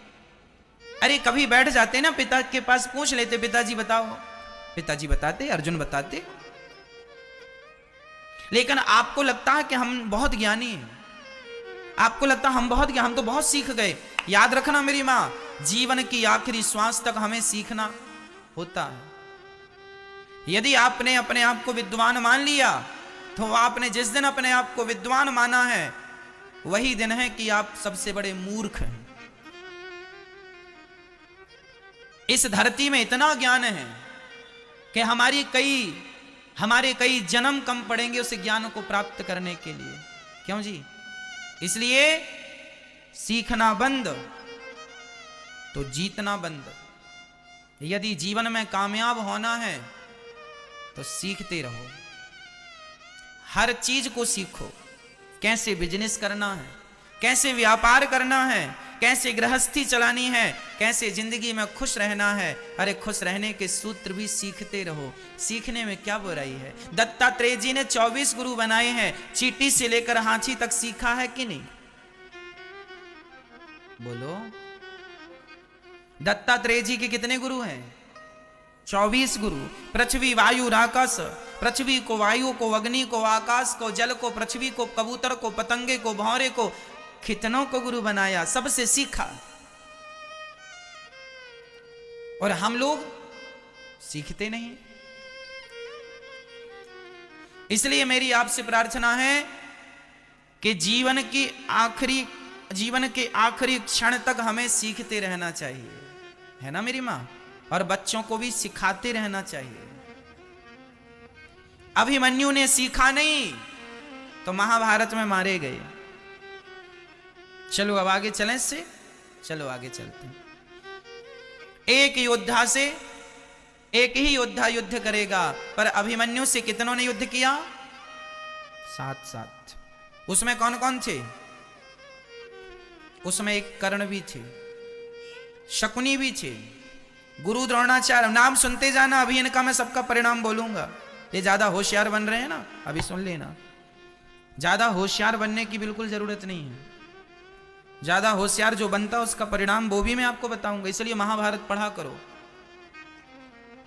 अरे कभी बैठ जाते ना पिता के पास, पूछ लेते पिताजी बताओ, पिताजी बताते, अर्जुन बताते। लेकिन आपको लगता है कि हम बहुत ज्ञानी हैं, आपको लगता है हम तो बहुत सीख गए। याद रखना मेरी मां, जीवन की आखिरी श्वास तक हमें सीखना होता है। यदि आपने अपने आप को विद्वान मान लिया तो आपने जिस दिन अपने आप को विद्वान माना है वही दिन है कि आप सबसे बड़े मूर्ख हैं। इस धरती में इतना ज्ञान है, कि हमारे कई जन्म कम पड़ेंगे उस ज्ञान को प्राप्त करने के लिए। क्यों जी? इसलिए सीखना बंद तो जीतना बंद। यदि जीवन में कामयाब होना है तो सीखते रहो, हर चीज को सीखो। कैसे बिजनेस करना है, कैसे व्यापार करना है, कैसे गृहस्थी चलानी है, कैसे जिंदगी में खुश रहना है। अरे खुश रहने के सूत्र भी सीखते रहो। सीखने में क्या बुराई है? दत्तात्रेय जी ने 24 गुरु बनाए हैं, चींटी से लेकर हाथी तक सीखा है कि नहीं? बोलो। दत्तात्रेय जी के कितने गुरु हैं? 24 गुरु। पृथ्वी वायु आकाश, पृथ्वी को वायु को, अग्नि को, आकाश को, जल को, पृथ्वी को, कबूतर को, पतंगे को, भौरे को, कितनों को गुरु बनाया, सबसे सीखा। और हम लोग सीखते नहीं। इसलिए मेरी आपसे प्रार्थना है कि जीवन के आखिरी क्षण तक हमें सीखते रहना चाहिए, है ना मेरी मां? और बच्चों को भी सिखाते रहना चाहिए। अभिमन्यु ने सीखा नहीं तो महाभारत में मारे गए। चलो अब आगे चलें इससे, चलो आगे चलते हैं। एक योद्धा से एक ही योद्धा युद्ध करेगा, पर अभिमन्यु से कितनों ने युद्ध किया? 7-7। उसमें कौन कौन थे? उसमें एक कर्ण भी थे, शकुनी भी थे, गुरु द्रोणाचार्य। नाम सुनते जाना, अभी इनका मैं सबका परिणाम बोलूंगा। ये ज्यादा होशियार बन रहे हैं ना, अभी सुन लेना। ज्यादा होशियार बनने की बिल्कुल जरूरत नहीं है। ज्यादा होशियार जो बनता है उसका परिणाम वो भी मैं आपको बताऊंगा। इसलिए महाभारत पढ़ा करो।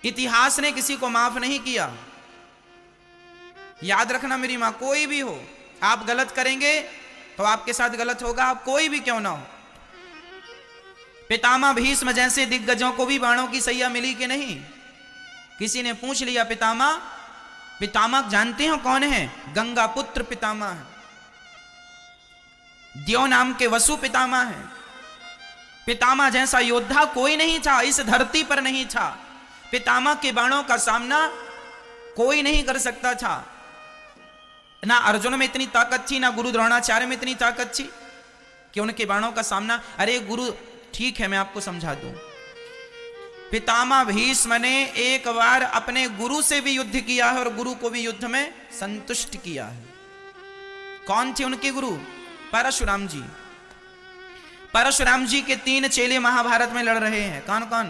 इतिहास ने किसी को माफ नहीं किया, याद रखना मेरी मां। कोई भी हो, आप गलत करेंगे तो आपके साथ गलत होगा, आप कोई भी क्यों ना हो। पितामह भीष्म जैसे दिग्गजों को भी बाणों की सैया मिली कि नहीं? किसी ने पूछ लिया, पितामह जानते हो कौन है? गंगा पुत्र पितामह है। द्यो नाम के वसु पितामह है। पितामह जैसा योद्धा कोई नहीं था, इस धरती पर नहीं था। पितामह के बाणों का सामना कोई नहीं कर सकता था। ना अर्जुन में इतनी ताकत थी, ना गुरु द्रोणाचार्य में इतनी ताकत थी कि उनके बाणों का सामना। अरे गुरु, ठीक है मैं आपको समझा दूं। पितामह भीष्म ने एक बार अपने गुरु से भी युद्ध किया है और गुरु को भी युद्ध में संतुष्ट किया है। कौन थे उनके गुरु? परशुराम जी। परशुराम जी के 3 चेले महाभारत में लड़ रहे हैं। कौन कौन?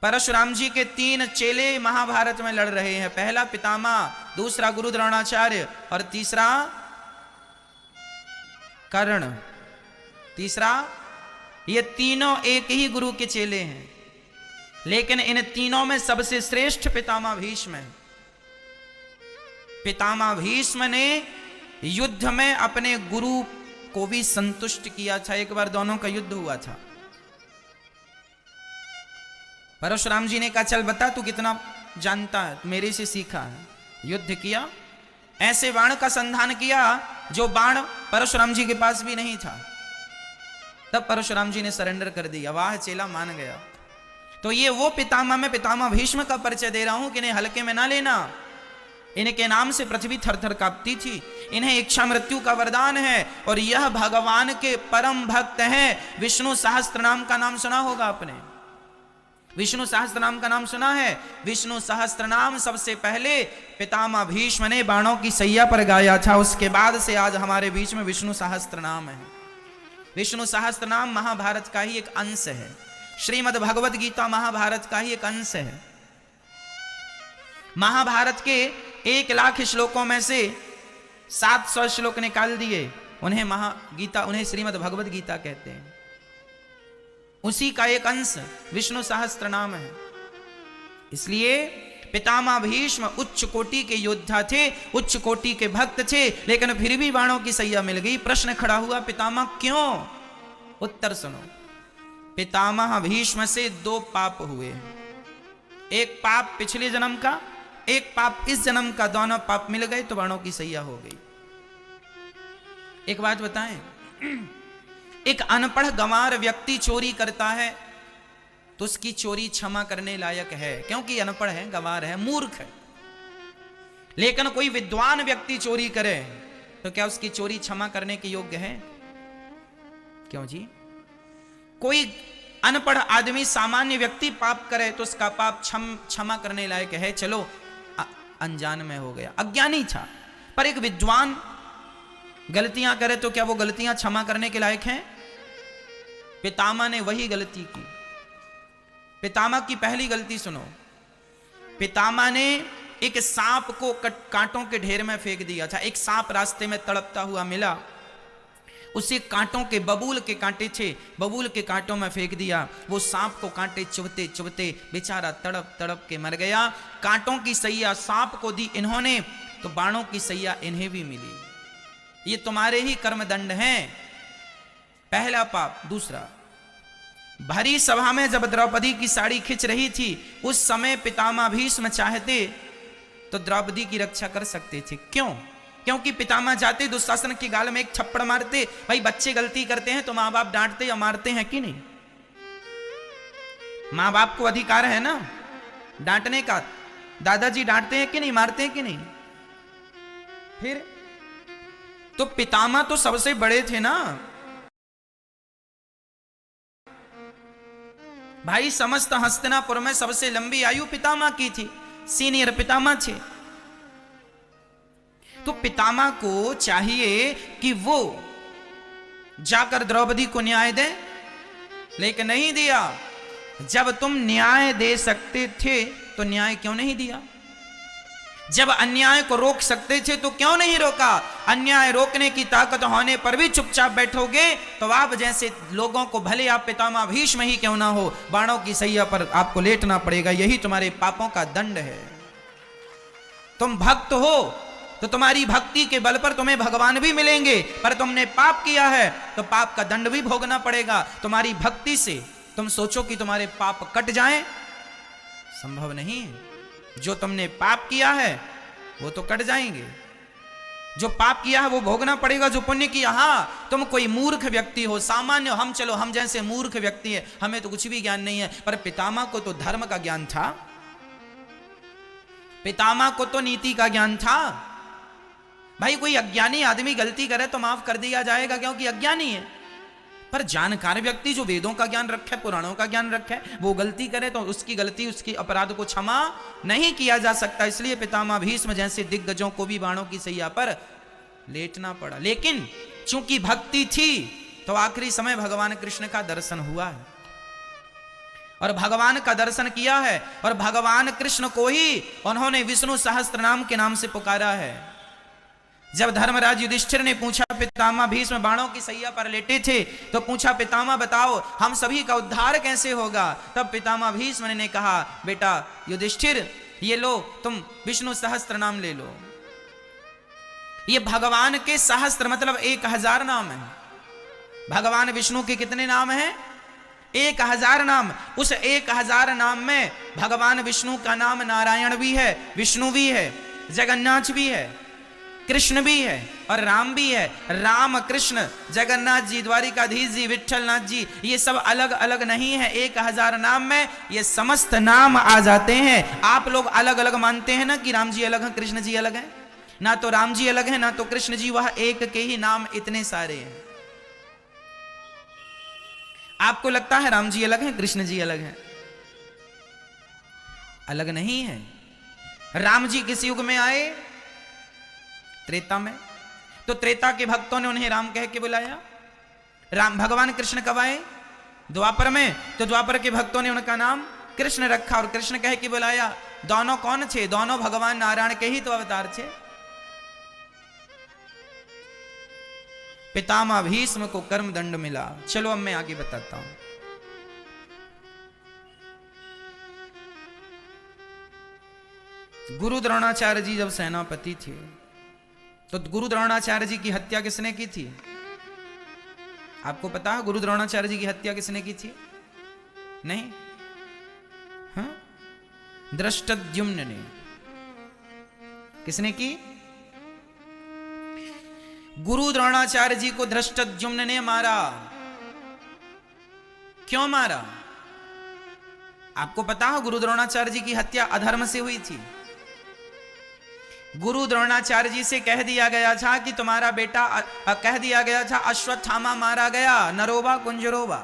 परशुराम जी के 3 चेले महाभारत में लड़ रहे हैं। पहला पितामह, दूसरा गुरु द्रोणाचार्य और तीसरा कर्ण। तीसरा, ये तीनों एक ही गुरु के चेले हैं, लेकिन इन तीनों में सबसे श्रेष्ठ पितामह भीष्म है। पितामह भीष्म ने युद्ध में अपने गुरु को भी संतुष्ट किया था। एक बार दोनों का युद्ध हुआ था। परशुराम जी ने कहा, चल बता तू कितना जानता है, मेरे से सीखा है। युद्ध किया, ऐसे बाण का संधान किया जो बाण परशुराम जी के पास भी नहीं था। तब परशुराम जी ने सरेंडर कर दिया। वाह, चेला मान गया। तो ये वो पितामह, मैं पितामह भीष्म का परिचय दे रहा हूं कि इन्हें हल्के में ना लेना। इनके नाम से पृथ्वी थर थर कांपती थी। इन्हें इच्छा मृत्यु का वरदान है और यह भगवान के परम भक्त हैं। विष्णु सहस्त्र नाम का नाम सुना होगा आपने? विष्णु सहस्त्र नाम का नाम सुना है? विष्णु सहस्त्र नाम सबसे पहले पितामह भीष्म ने बाणों की सैया पर गाया था। उसके बाद से आज हमारे बीच में विष्णु सहस्त्र नाम है। विष्णु सहस्त्र नाम महाभारत का ही एक अंश है। श्रीमद् भगवद गीता महाभारत का ही एक अंश है। महाभारत के 1,00,000 श्लोकों में से 700 श्लोक निकाल दिए, उन्हें श्रीमद् भगवद गीता कहते हैं। उसी का एक अंश विष्णु सहस्त्र नाम है। इसलिए पितामह भीष्म उच्च कोटि के योद्धा थे, उच्च कोटि के भक्त थे, लेकिन फिर भी बाणों की सैया मिल गई। प्रश्न खड़ा हुआ, पितामह क्यों? उत्तर सुनो। पितामह भीष्म से 2 पाप हुए। एक पाप पिछले जन्म का, एक पाप इस जन्म का। दोनों पाप मिल गए तो बाणों की सैया हो गई। एक बात बताएं, एक अनपढ़ गंवार व्यक्ति चोरी करता है, तो उसकी चोरी क्षमा करने लायक है, क्योंकि अनपढ़ है, गंवार है, मूर्ख है। लेकिन कोई विद्वान व्यक्ति चोरी करे तो क्या उसकी चोरी क्षमा करने के योग्य है? क्यों जी? कोई अनपढ़ आदमी, सामान्य व्यक्ति पाप करे तो उसका पाप क्षमा करने लायक है। चलो अनजान में हो गया, अज्ञानी था, पर एक विद्वान गलतियां करे तो क्या वो गलतियां क्षमा करने के लायक हैं? पितामह ने वही गलती की। पितामह की पहली गलती सुनो। पितामह ने एक सांप को कांटों के ढेर में फेंक दिया था। एक सांप रास्ते में तड़पता हुआ मिला, उसे कांटों के, बबूल के कांटे थे, बबूल के कांटों में फेंक दिया। वो सांप को कांटे चुभते चुभते बेचारा तड़प तड़प के मर गया। कांटों की सैया सांप को दी इन्होंने, तो बाणों की सैया इन्हें भी मिली। ये तुम्हारे ही कर्मदंड हैं। पहला पाप। दूसरा, भरी सभा में जब द्रौपदी की साड़ी खिंच रही थी, उस समय पितामह भीष्म चाहते तो द्रौपदी की रक्षा कर सकते थे। क्यों? क्योंकि पितामह जाते दुशासन के गाल में एक थप्पड़ मारते। भाई बच्चे गलती करते हैं तो माँ बाप डांटते या मारते हैं कि नहीं? माँ बाप को अधिकार है ना डांटने का। दादाजी डांटते हैं कि नहीं, मारते हैं कि नहीं? फिर तो पितामह तो सबसे बड़े थे ना भाई। समस्त हस्तिनापुर में सबसे लंबी आयु पितामह की थी, सीनियर पितामह थे। तो पितामह को चाहिए कि वो जाकर द्रौपदी को न्याय दे, लेकिन नहीं दिया। जब तुम न्याय दे सकते थे तो न्याय क्यों नहीं दिया? जब अन्याय को रोक सकते थे तो क्यों नहीं रोका? अन्याय रोकने की ताकत होने पर भी चुपचाप बैठोगे तो आप जैसे लोगों को, भले आप पितामह भीष्म ही क्यों ना हो, बाणों की सैया पर आपको लेटना पड़ेगा। यही तुम्हारे पापों का दंड है। तुम भक्त हो तो तुम्हारी भक्ति के बल पर तुम्हें भगवान भी मिलेंगे, पर तुमने पाप किया है तो पाप का दंड भी भोगना पड़ेगा। तुम्हारी भक्ति से तुम सोचो कि तुम्हारे पाप कट जाएं, संभव नहीं है। जो तुमने पाप किया है वो तो कट जाएंगे, जो पाप किया है वो भोगना पड़ेगा। जो पुण्य किया, हाँ तुम कोई मूर्ख व्यक्ति हो, सामान्य हो, हम जैसे मूर्ख व्यक्ति है, हमें तो कुछ भी ज्ञान नहीं है, पर पितामह को तो धर्म का ज्ञान था, पितामह को तो नीति का ज्ञान था। भाई कोई अज्ञानी आदमी गलती करे तो माफ कर दिया जाएगा क्योंकि अज्ञानी है, पर जानकार व्यक्ति जो वेदों का ज्ञान रखे, पुराणों का ज्ञान रखे, वो गलती करे तो उसकी गलती, उसकी अपराध को क्षमा नहीं किया जा सकता। इसलिए पितामह भीष्म जैसे दिग्गजों को भी बाणों की सैया पर लेटना पड़ा। लेकिन चूंकि भक्ति थी तो आखिरी समय भगवान कृष्ण का दर्शन हुआ है, और भगवान का दर्शन किया है, और भगवान कृष्ण को ही उन्होंने विष्णु सहस्त्र नाम के नाम से पुकारा है। जब धर्मराज युधिष्ठिर ने पूछा, पितामह भीष्म बाणों की सैया पर लेटे थे, तो पूछा पितामह बताओ हम सभी का उद्धार कैसे होगा? तब पितामह भीष्म ने कहा, बेटा युधिष्ठिर ये लो, तुम विष्णु सहस्त्र नाम ले लो। ये भगवान के सहस्त्र मतलब 1000 नाम है। भगवान विष्णु के कितने नाम हैं? 1000 नाम। उस 1000 नाम में भगवान विष्णु का नाम नारायण भी है, विष्णु भी है, जगन्नाथ भी है, कृष्ण भी है और राम भी है। राम, कृष्ण, जगन्नाथ जी, द्वारिकाधीश जी, विठ्ठलनाथ जी, ये सब अलग अलग नहीं है। 1000 नाम में ये समस्त नाम आ जाते हैं। आप लोग अलग अलग मानते हैं ना कि राम जी अलग हैं, कृष्ण जी अलग हैं। ना तो राम जी अलग हैं, ना तो कृष्ण जी, वह एक के ही नाम इतने सारे हैं। आपको लगता है राम जी अलग हैं, कृष्ण जी अलग हैं? अलग नहीं है। राम जी किस युग में आए? त्रेता में। तो त्रेता के भक्तों ने उन्हें राम कह के बुलाया। राम भगवान कृष्ण कब आए? द्वापर में। तो द्वापर के भक्तों ने उनका नाम कृष्ण रखा और कृष्ण कह के बुलाया। दोनों कौन थे? दोनों भगवान नारायण के ही तो अवतार थे। पितामह भीष्म को कर्म दंड मिला। चलो अब मैं आगे बताता हूं। गुरु द्रोणाचार्य जी जब सेनापति थे तो गुरु द्रोणाचार्य जी की हत्या किसने की थी? आपको पता है गुरु द्रोणाचार्य जी की हत्या किसने की थी? नहीं? हाँ? धृष्टद्युम्न ने। किसने की? गुरु द्रोणाचार्य जी को धृष्टद्युम्न ने मारा। क्यों मारा? आपको पता हो गुरु द्रोणाचार्य जी की हत्या अधर्म से हुई थी। गुरु द्रोणाचार्य जी से कह दिया गया था कि तुम्हारा बेटा, कह दिया गया था अश्वत्थामा मारा गया, नरोबा कुंजरोबा।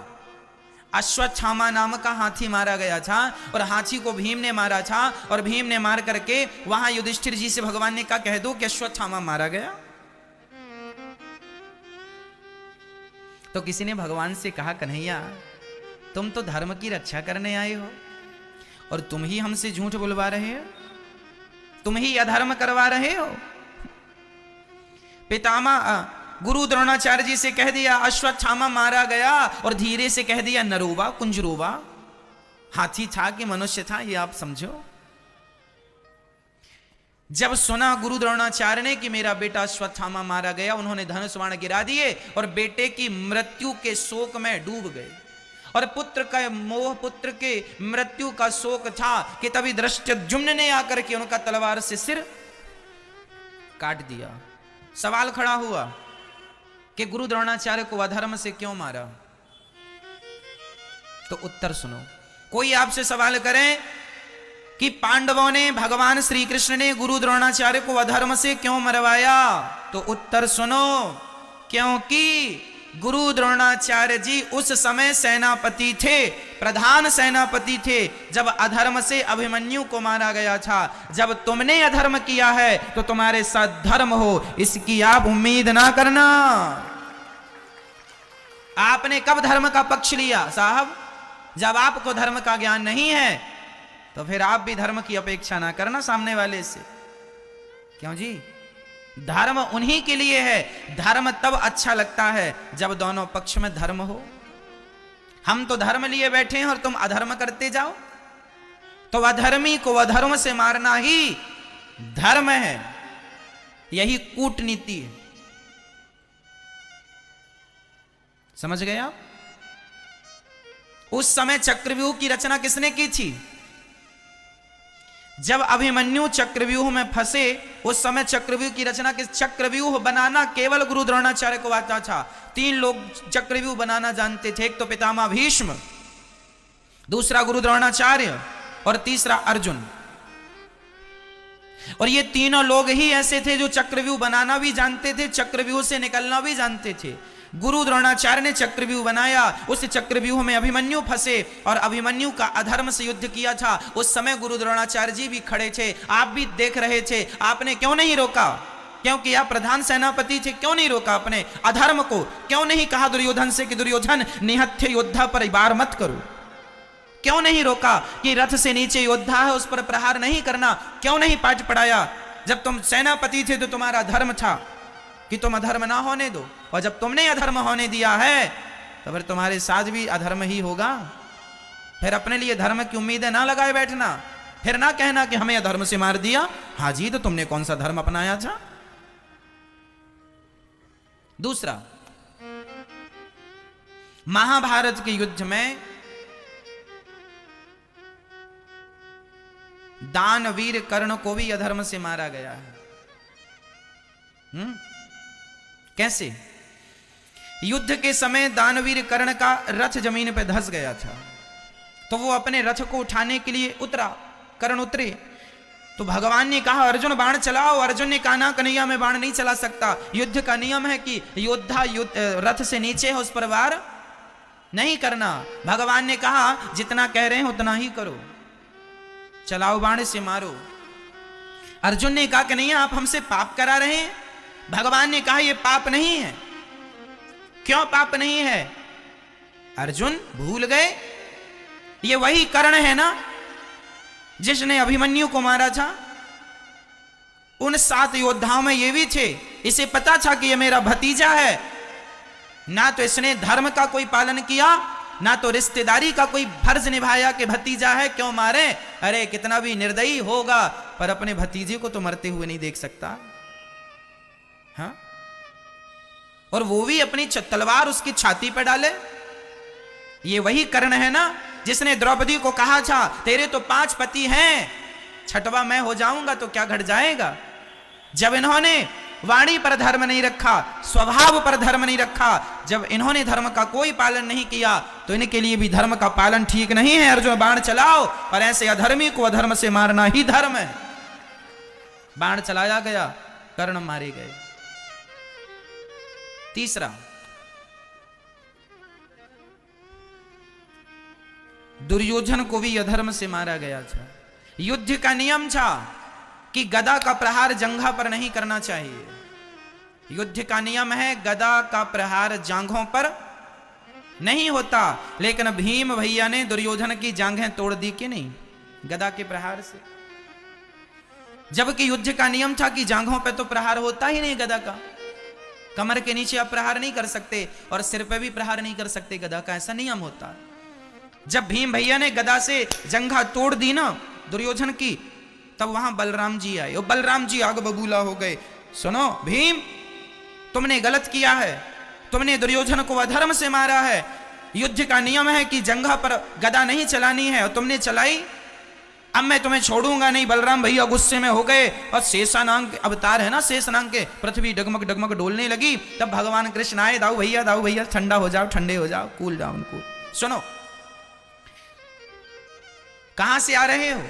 अश्वत्थामा नाम का हाथी मारा गया था और हाथी को भीम ने मारा था और भीम ने मार करके वहां युधिष्ठिर जी से भगवान ने कहा कह दो कि अश्वत्थामा मारा गया। तो किसी ने भगवान से कहा कन्हैया तुम तो धर्म की रक्षा करने आए हो और तुम ही हमसे झूठ बुलवा रहे हो, तुम ही अधर्म करवा रहे हो। पितामह गुरु द्रोणाचार्य जी से कह दिया अश्वत्थामा मारा गया और धीरे से कह दिया नरोबा कुंजरोबा। हाथी था कि मनुष्य था ये आप समझो। जब सुना गुरु द्रोणाचार्य ने कि मेरा बेटा अश्वत्थामा मारा गया, उन्होंने धनुष बाण गिरा दिए और बेटे की मृत्यु के शोक में डूब गए। और पुत्र का मोह, पुत्र के मृत्यु का शोक था कि तभी धृष्टद्युम्न ने आकर के उनका तलवार से सिर काट दिया। सवाल खड़ा हुआ कि गुरु द्रोणाचार्य को अधर्म से क्यों मारा? तो उत्तर सुनो। कोई आपसे सवाल करे कि पांडवों ने, भगवान श्री कृष्ण ने गुरु द्रोणाचार्य को अधर्म से क्यों मरवाया? तो उत्तर सुनो, क्योंकि गुरु द्रोणाचार्य जी उस समय सेनापति थे, प्रधान सेनापति थे जब अधर्म से अभिमन्यु को मारा गया था। जब तुमने अधर्म किया है तो तुम्हारे साथ धर्म हो, इसकी आप उम्मीद ना करना। आपने कब धर्म का पक्ष लिया साहब? जब आपको धर्म का ज्ञान नहीं है तो फिर आप भी धर्म की अपेक्षा ना करना सामने वाले से। क्यों जी? धर्म उन्हीं के लिए है। धर्म तब अच्छा लगता है जब दोनों पक्ष में धर्म हो। हम तो धर्म लिए बैठे हैं और तुम अधर्म करते जाओ, तो अधर्मी को अधर्म से मारना ही धर्म है। यही कूटनीति है। समझ गए आप? उस समय चक्रव्यूह की रचना किसने की थी? जब अभिमन्यु चक्रव्यूह में फंसे उस समय चक्रव्यूह की रचना किस? चक्रव्यूह बनाना केवल गुरु द्रोणाचार्य को आता था। 3 लोग चक्रव्यूह बनाना जानते थे। एक तो पितामह भीष्म, दूसरा गुरु द्रोणाचार्य और तीसरा अर्जुन। और ये तीनों लोग ही ऐसे थे जो चक्रव्यूह बनाना भी जानते थे, चक्रव्यूह से निकलना भी जानते थे। गुरु द्रोणाचार्य ने चक्रव्यूह बनाया, उस चक्रव्यूह में अभिमन्यु फंसे और अभिमन्यु का अधर्म से युद्ध किया था। उस समय गुरु द्रोणाचार्य जी भी खड़े थे, आप भी देख रहे थे। आपने क्यों नहीं रोका? क्योंकि आप प्रधान सेनापति थे। क्यों नहीं रोका अपने अधर्म को? क्यों नहीं कहा दुर्योधन से कि दुर्योधन निहत्थे योद्धा पर वार मत करो? क्यों नहीं रोका कि रथ से नीचे योद्धा है उस पर प्रहार नहीं करना? क्यों नहीं पाठ पढ़ाया? जब तुम सेनापति थे तो तुम्हारा धर्म था कि तुम अधर्म ना होने दो, और जब तुमने अधर्म होने दिया है तो फिर तुम्हारे साथ भी अधर्म ही होगा। फिर अपने लिए धर्म की उम्मीदें ना लगाए बैठना, फिर ना कहना कि हमें अधर्म से मार दिया। हाँ जी, तो तुमने कौन सा धर्म अपनाया था? दूसरा, महाभारत के युद्ध में दानवीर कर्ण को भी अधर्म से मारा गया है। कैसे? युद्ध के समय दानवीर कर्ण का रथ जमीन पर धंस गया था, तो वो अपने रथ को उठाने के लिए उतरा, कर्ण उतरे। तो भगवान ने कहा अर्जुन बाण चलाओ। अर्जुन ने कहा ना कन्हैया मैं बाण नहीं चला सकता। युद्ध का नियम है कि योद्धा रथ से नीचे है उस पर वार नहीं करना। भगवान ने कहा जितना कह रहे हैं उतना ही करो, चलाओ बाण से मारो। अर्जुन ने कहा कन्हैया आप हमसे पाप करा रहे हैं। भगवान ने कहा यह पाप नहीं है। क्यों पाप नहीं है? अर्जुन भूल गए, ये वही कर्ण है ना जिसने अभिमन्यु को मारा था। उन 7 योद्धाओं में ये भी थे। इसे पता था कि ये मेरा भतीजा है। ना तो इसने धर्म का कोई पालन किया, ना तो रिश्तेदारी का कोई फर्ज निभाया कि भतीजा है क्यों मारे। अरे कितना भी निर्दयी होगा पर अपने भतीजे को तो मरते हुए नहीं देख सकता। हाँ? और वो भी अपनी तलवार उसकी छाती पर डाले। ये वही कर्ण है ना जिसने द्रौपदी को कहा था तेरे तो 5 पति हैं, 6वां मैं हो जाऊंगा तो क्या घट जाएगा। जब इन्होंने वाणी पर धर्म नहीं रखा, स्वभाव पर धर्म नहीं रखा, जब इन्होंने धर्म का कोई पालन नहीं किया तो इनके लिए भी धर्म का पालन ठीक नहीं है। अर्जुन बाण चलाओ, और ऐसे अधर्मी को अधर्म से मारना ही धर्म है। बाण चलाया गया, कर्ण मारे गए। तीसरा, दुर्योधन को भी अधर्म से मारा गया था। युद्ध का नियम था कि गदा का प्रहार जंघा पर नहीं करना चाहिए। युद्ध का नियम है गदा का प्रहार जांघों पर नहीं होता, लेकिन भीम भैया ने दुर्योधन की जांघें तोड़ दी कि नहीं गदा के प्रहार से। जबकि युद्ध का नियम था कि जांघों पे तो प्रहार होता ही नहीं गदा का, कमर के नीचे आप प्रहार नहीं कर सकते और सिर पे भी प्रहार नहीं कर सकते गदा का, ऐसा नियम होता। जब भीम भैया ने गदा से जंघा तोड़ दी ना दुर्योधन की, तब वहां बलराम जी आए और बलराम जी आग बबूला हो गए। सुनो भीम, तुमने गलत किया है, तुमने दुर्योधन को अधर्म से मारा है। युद्ध का नियम है कि जंघा पर गदा नहीं चलानी है और तुमने चलाई, अब मैं तुम्हें छोड़ूंगा नहीं। बलराम भैया गुस्से में हो गए और शेषानाग अवतार है ना, शेषनाग के, पृथ्वी डगमग डगमग डोलने लगी। तब भगवान कृष्ण आए, दाऊ भैया ठंडा हो जाओ, ठंडे हो जाओ, कूल डाउन कूल। सुनो, कहां से आ रहे हो?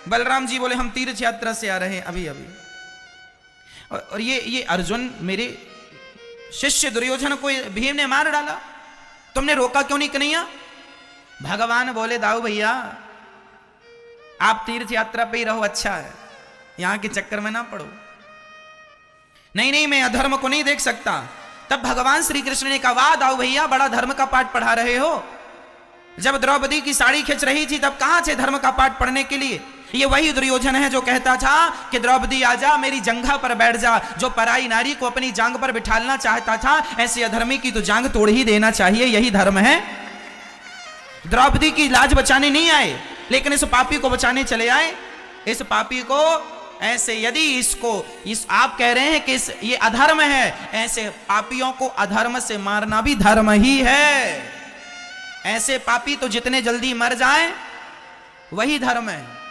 बलराम जी बोले हम तीर्थ यात्रा से आ रहे हैं अभी अभी। और ये अर्जुन मेरे शिष्य दुर्योधन को भीम ने मार डाला, तुमने रोका क्यों नहीं कन्हैया? भगवान बोले दाऊ भैया आप तीर्थ यात्रा पे ही रहो, अच्छा है, यहां के चक्कर में ना पड़ो। नहीं मैं अधर्म को नहीं देख सकता। तब भगवान श्री कृष्ण ने कहा वाह दाऊ भैया बड़ा धर्म का पाठ पढ़ा रहे हो। जब द्रौपदी की साड़ी खिंच रही थी तब कहां थे धर्म का पाठ पढ़ने के लिए? ये वही दुर्योधन है जो कहता था कि द्रौपदी आजा मेरी जंघा पर बैठ जा, जो पराई नारी को अपनी जांग पर बिठालना चाहता था, ऐसे अधर्मी की तो जांग तोड़ ही देना चाहिए, यही धर्म है। द्रौपदी की लाज बचाने नहीं आए, लेकिन इस पापी को बचाने चले आए। इस पापी को ऐसे यदि इस आप कह रहे हैं कि ये अधर्म है, ऐसे पापियों को अधर्म से मारना भी धर्म ही है। ऐसे पापी तो जितने जल्दी मर जाएं वही धर्म है।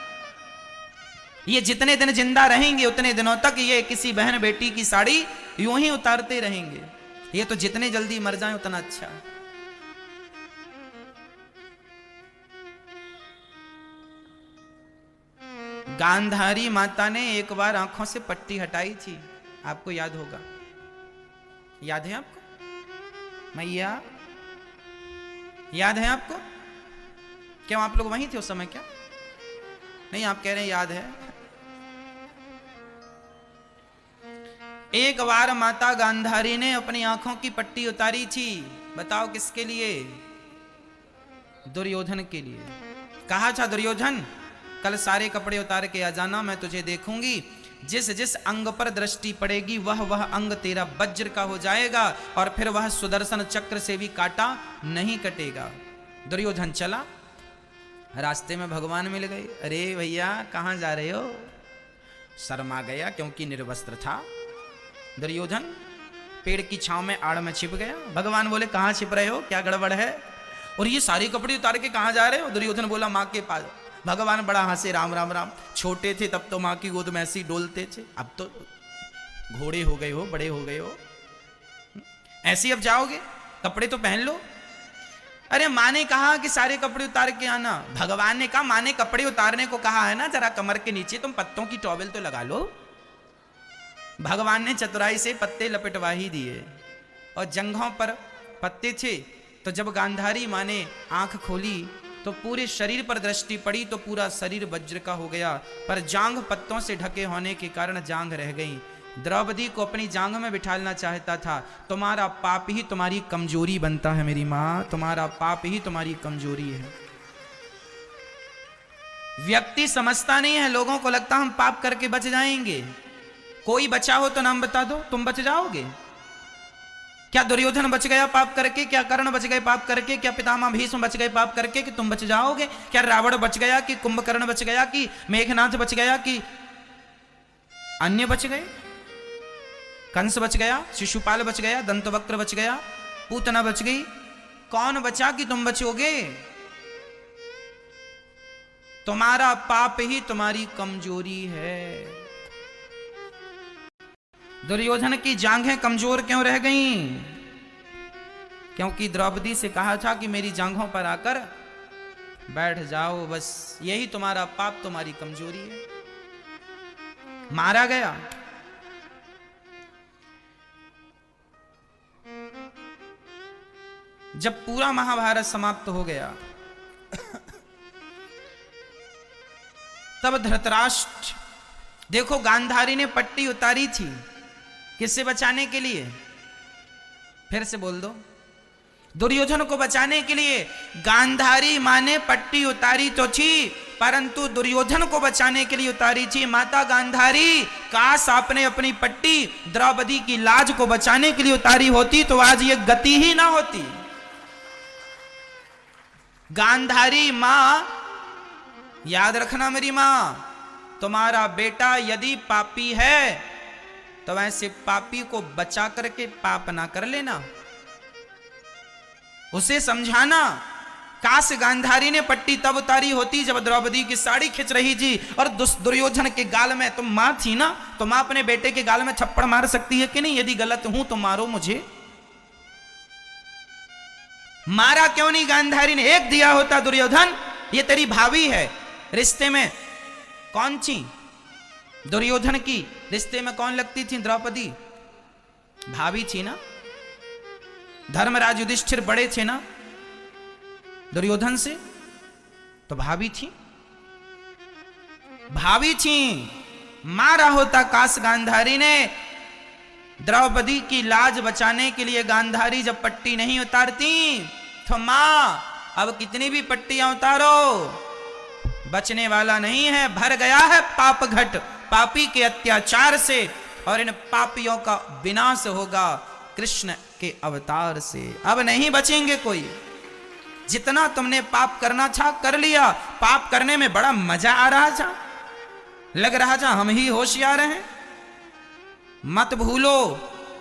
ये जितने दिन जिंदा रहेंगे उतने दिनों तक ये किसी बहन बेटी की साड़ी यूं ही उतारते रहेंगे। ये तो जितने जल्दी मर जाएं उतना अच्छा। गांधारी माता ने एक बार आंखों से पट्टी हटाई थी, आपको याद होगा, याद है आपको मैया? याद है आपको? क्यों आप लोग वहीं थे उस समय? क्या नहीं आप कह रहे हैं याद है? एक बार माता गांधारी ने अपनी आंखों की पट्टी उतारी थी, बताओ किसके लिए? दुर्योधन के लिए। कहा था दुर्योधन कल सारे कपड़े उतार के आ जाना, मैं तुझे देखूंगी, जिस जिस अंग पर दृष्टि पड़ेगी वह अंग तेरा वज्र का हो जाएगा और फिर वह सुदर्शन चक्र से भी काटा नहीं कटेगा। दुर्योधन चला, रास्ते में भगवान मिल गए। अरे भैया कहां जा रहे हो? शर्मा गया क्योंकि निर्वस्त्र था। दुर्योधन पेड़ की छांव में आड़ में छिप गया। भगवान बोले कहां छिप रहे हो, क्या गड़बड़ है? और ये सारे कपड़े उतार के कहां जा रहे हो? दुर्योधन बोला मां के पास। भगवान बड़ा हंसे, राम राम राम, छोटे थे तब तो मां की गोद में ऐसे ही डोलते थे, अब तो घोड़े हो गए हो, बड़े हो गए हो, ऐसे अब जाओगे? कपड़े तो पहन लो। अरे मां ने कहा कि सारे कपड़े उतार के आना। भगवान ने कहा मां ने कपड़े उतारने को कहा है ना, जरा कमर के नीचे तुम पत्तों की टॉवेल तो लगा लो। भगवान ने चतुराई से पत्ते लपेटवा ही दिए और जंघों पर पत्ते थे। तो जब गांधारी मां ने आंख खोली तो पूरे शरीर पर दृष्टि पड़ी तो पूरा शरीर वज्र का हो गया, पर जांघ पत्तों से ढके होने के कारण जांघ रह गई। द्रौपदी को अपनी जांघ में बिठालना चाहता था। तुम्हारा पाप ही तुम्हारी कमजोरी बनता है मेरी मां, तुम्हारा पाप ही तुम्हारी कमजोरी है। व्यक्ति समझता नहीं है, लोगों को लगता हम पाप करके बच जाएंगे। कोई बचा हो तो नाम बता दो, तुम बच जाओगे। क्या दुर्योधन बच गया पाप करके? क्या कर्ण बच गए पाप करके? क्या पितामह भीष्म बच गए पाप करके कि तुम बच जाओगे? क्या रावण बच गया कि कुंभकर्ण बच गया कि मेघनाथ बच गया कि अन्य बच गए? कंस बच गया, शिशुपाल बच गया, दंतवक्र बच गया, पूतना बच गई, कौन बचा कि तुम बचोगे? तुम्हारा पाप ही तुम्हारी कमजोरी है। दुर्योधन की जांघें कमजोर क्यों रह गईं? क्योंकि द्रौपदी से कहा था कि मेरी जांघों पर आकर बैठ जाओ, बस यही तुम्हारा पाप, तुम्हारी कमजोरी है। मारा गया। जब पूरा महाभारत समाप्त हो गया तब धृतराष्ट्र, देखो गांधारी ने पट्टी उतारी थी किससे बचाने के लिए? फिर से बोल दो। दुर्योधन को बचाने के लिए। गांधारी मां ने पट्टी उतारी तो थी, परंतु दुर्योधन को बचाने के लिए उतारी थी। माता गांधारी, काश आपने अपनी पट्टी द्रौपदी की लाज को बचाने के लिए उतारी होती तो आज ये गति ही ना होती। गांधारी मां, याद रखना मेरी मां, तुम्हारा बेटा यदि पापी है तो ऐसे पापी को बचा करके पाप ना कर लेना, उसे समझाना। काश गांधारी ने पट्टी तब उतारी होती जब द्रौपदी की साड़ी खिंच रही थी और दुर्योधन के गाल में, तुम मां थी ना, तो मां अपने बेटे के गाल में थप्पड़ मार सकती है कि नहीं? यदि गलत हूं तो मारो मुझे। मारा क्यों नहीं गांधारी ने? एक दिया होता दुर्योधन, ये तेरी भाभी है, रिश्ते में कौन थी? दुर्योधन की रिश्ते में कौन लगती थी? द्रौपदी भाभी थी ना। धर्मराज युधिष्ठिर बड़े थे ना दुर्योधन से, तो भाभी थी, भाभी थी। मारा होता काश गांधारी ने। द्रौपदी की लाज बचाने के लिए गांधारी जब पट्टी नहीं उतारती तो मां, अब कितनी भी पट्टियां उतारो बचने वाला नहीं है। भर गया है पाप घट पापी के अत्याचार से, और इन पापियों का विनाश होगा कृष्ण के अवतार से। अब नहीं बचेंगे कोई। जितना तुमने पाप करना था कर लिया। पाप करने में बड़ा मजा आ रहा था, लग रहा था हम ही होशियार हैं। मत भूलो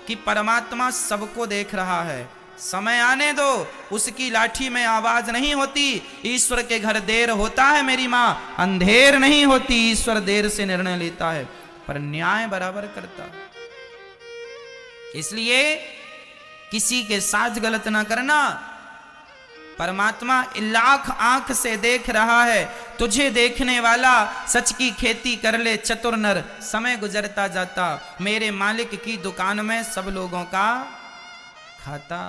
कि परमात्मा सबको देख रहा है। समय आने दो, उसकी लाठी में आवाज नहीं होती। ईश्वर के घर देर होता है मेरी मां, अंधेर नहीं होती। ईश्वर देर से निर्णय लेता है पर न्याय बराबर करता है। इसलिए किसी के साथ गलत ना करना। परमात्मा लाख आंख से देख रहा है। तुझे देखने वाला सच की खेती कर ले चतुर नर, समय गुजरता जाता मेरे मालिक की दुकान में सब लोगों का खाता।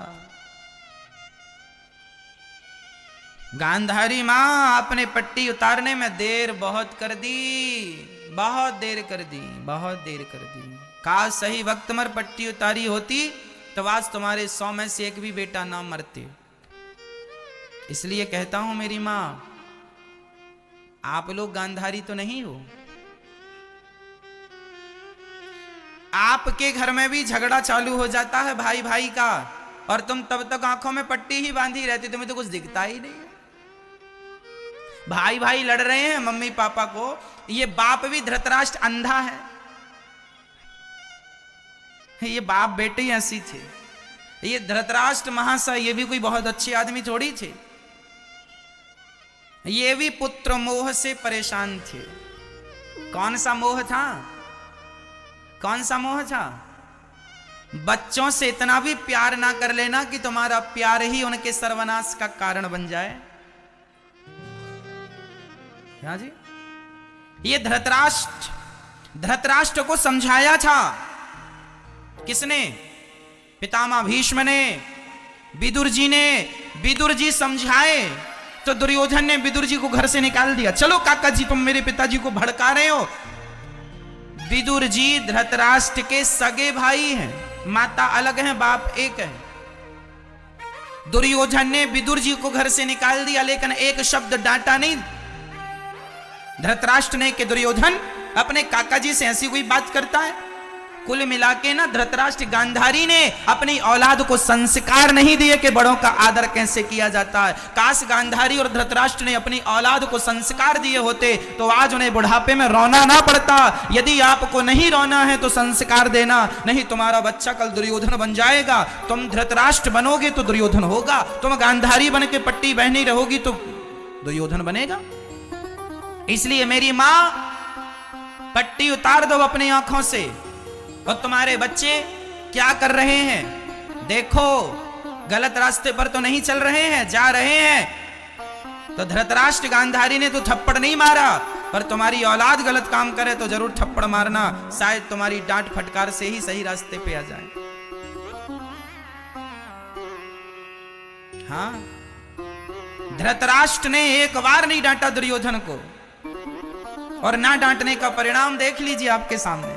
गांधारी मां आपने पट्टी उतारने में देर बहुत कर दी, बहुत देर कर दी, बहुत देर कर दी। काश सही वक्त पर पट्टी उतारी होती तो आज तुम्हारे 100 में से एक भी बेटा ना मरते। इसलिए कहता हूं मेरी मां, आप लोग गांधारी तो नहीं हो। आपके घर में भी झगड़ा चालू हो जाता है भाई भाई का, और तुम तब तक आंखों में पट्टी ही बांधी रहती, तुम्हें तो कुछ दिखता ही नहीं है। भाई भाई लड़ रहे हैं मम्मी पापा को। ये बाप भी धृतराष्ट्र अंधा है। ये बाप बेटे ऐसी थे। ये धृतराष्ट्र महाशय ये भी कोई बहुत अच्छे आदमी थोड़ी थे। ये भी पुत्र मोह से परेशान थे। कौन सा मोह था? कौन सा मोह था? बच्चों से इतना भी प्यार ना कर लेना कि तुम्हारा प्यार ही उनके सर्वनाश का कारण बन जाए। क्या जी? ये धृतराष्ट्र को समझाया था। किसने? पितामह भीष्म ने, विदुर जी ने। विदुर जी समझाए तो दुर्योधन ने विदुर जी को घर से निकाल दिया। चलो काका जी, तुम मेरे पिताजी को भड़का रहे हो। विदुर जी धृतराष्ट्र के सगे भाई हैं, माता अलग है बाप एक है। दुर्योधन ने विदुर जी को घर से निकाल दिया, लेकिन एक शब्द डांटा नहीं धृतराष्ट्र ने कि दुर्योधन अपने काका जी से ऐसी कोई बात करता है। कुल मिला के ना धृतराष्ट्र गांधारी ने अपनी औलाद को संस्कार नहीं दिए कि बड़ों का आदर कैसे किया जाता है। काश गांधारी और धृतराष्ट्र ने अपनी औलाद को संस्कार दिए होते तो आज उन्हें बुढ़ापे में रोना ना पड़ता। यदि आपको नहीं रोना है तो संस्कार देना, नहीं तुम्हारा बच्चा कल दुर्योधन बन जाएगा। तुम धृतराष्ट्र बनोगे तो दुर्योधन होगा, तुम गांधारी बन के पट्टी बहनी रहोगी तो दुर्योधन बनेगा। इसलिए मेरी मां पट्टी उतार दो अपनी आंखों से। और तुम्हारे बच्चे क्या कर रहे हैं? देखो, गलत रास्ते पर तो नहीं चल रहे हैं, जा रहे हैं। तो धृतराष्ट्र गांधारी ने तो थप्पड़ नहीं मारा, पर तुम्हारी औलाद गलत काम करे तो जरूर थप्पड़ मारना, शायद तुम्हारी डांट फटकार से ही सही रास्ते पे आ जाए। हाँ, धृतराष्ट्र ने एक बार नहीं डांटा दुर्योधन को, और ना डांटने का परिणाम देख लीजिए आपके सामने।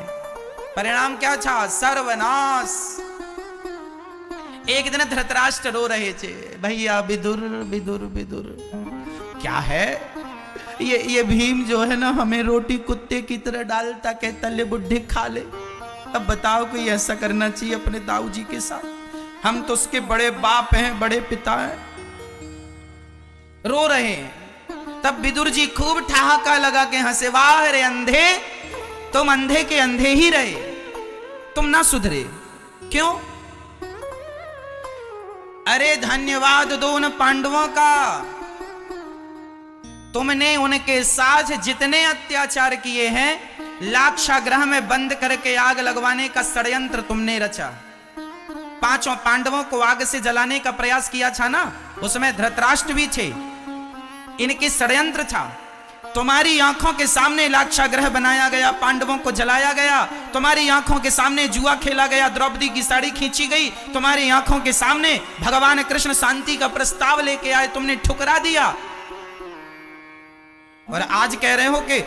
परिणाम क्या था? सर्वनाश। एक दिन धृतराष्ट्र रो रहे थे, भैया विदुर विदुर विदुर, क्या है ये भीम जो है ना, हमें रोटी कुत्ते की तरह डालता, कहता ले बुढ़े खा ले। अब बताओ कोई ऐसा करना चाहिए अपने ताऊ जी के साथ? हम तो उसके बड़े बाप हैं, बड़े पिता हैं। रो रहे हैं। तब विदुर जी खूब ठहाका लगा के हंसे, वाह रे अंधे, तुम अंधे के अंधे ही रहे, तुम ना सुधरे। क्यों? अरे धन्यवाद दो उन पांडवों का, तुमने उनके साथ जितने अत्याचार किए हैं, लाक्षागृह में बंद करके आग लगवाने का षड्यंत्र तुमने रचा। पांचों पांडवों को आग से जलाने का प्रयास किया था ना, उसमें धृतराष्ट्र भी थे। इनकी षड्यंत्र था। तुम्हारी आंखों के सामने लाक्षागृह बनाया गया, पांडवों को जलाया गया, तुम्हारी आंखों के सामने जुआ खेला गया, द्रौपदी की साड़ी खींची गई, तुम्हारी आंखों के सामने भगवान कृष्ण शांति का प्रस्ताव लेके आए, तुमने ठुकरा दिया। और आज कह रहे हो कि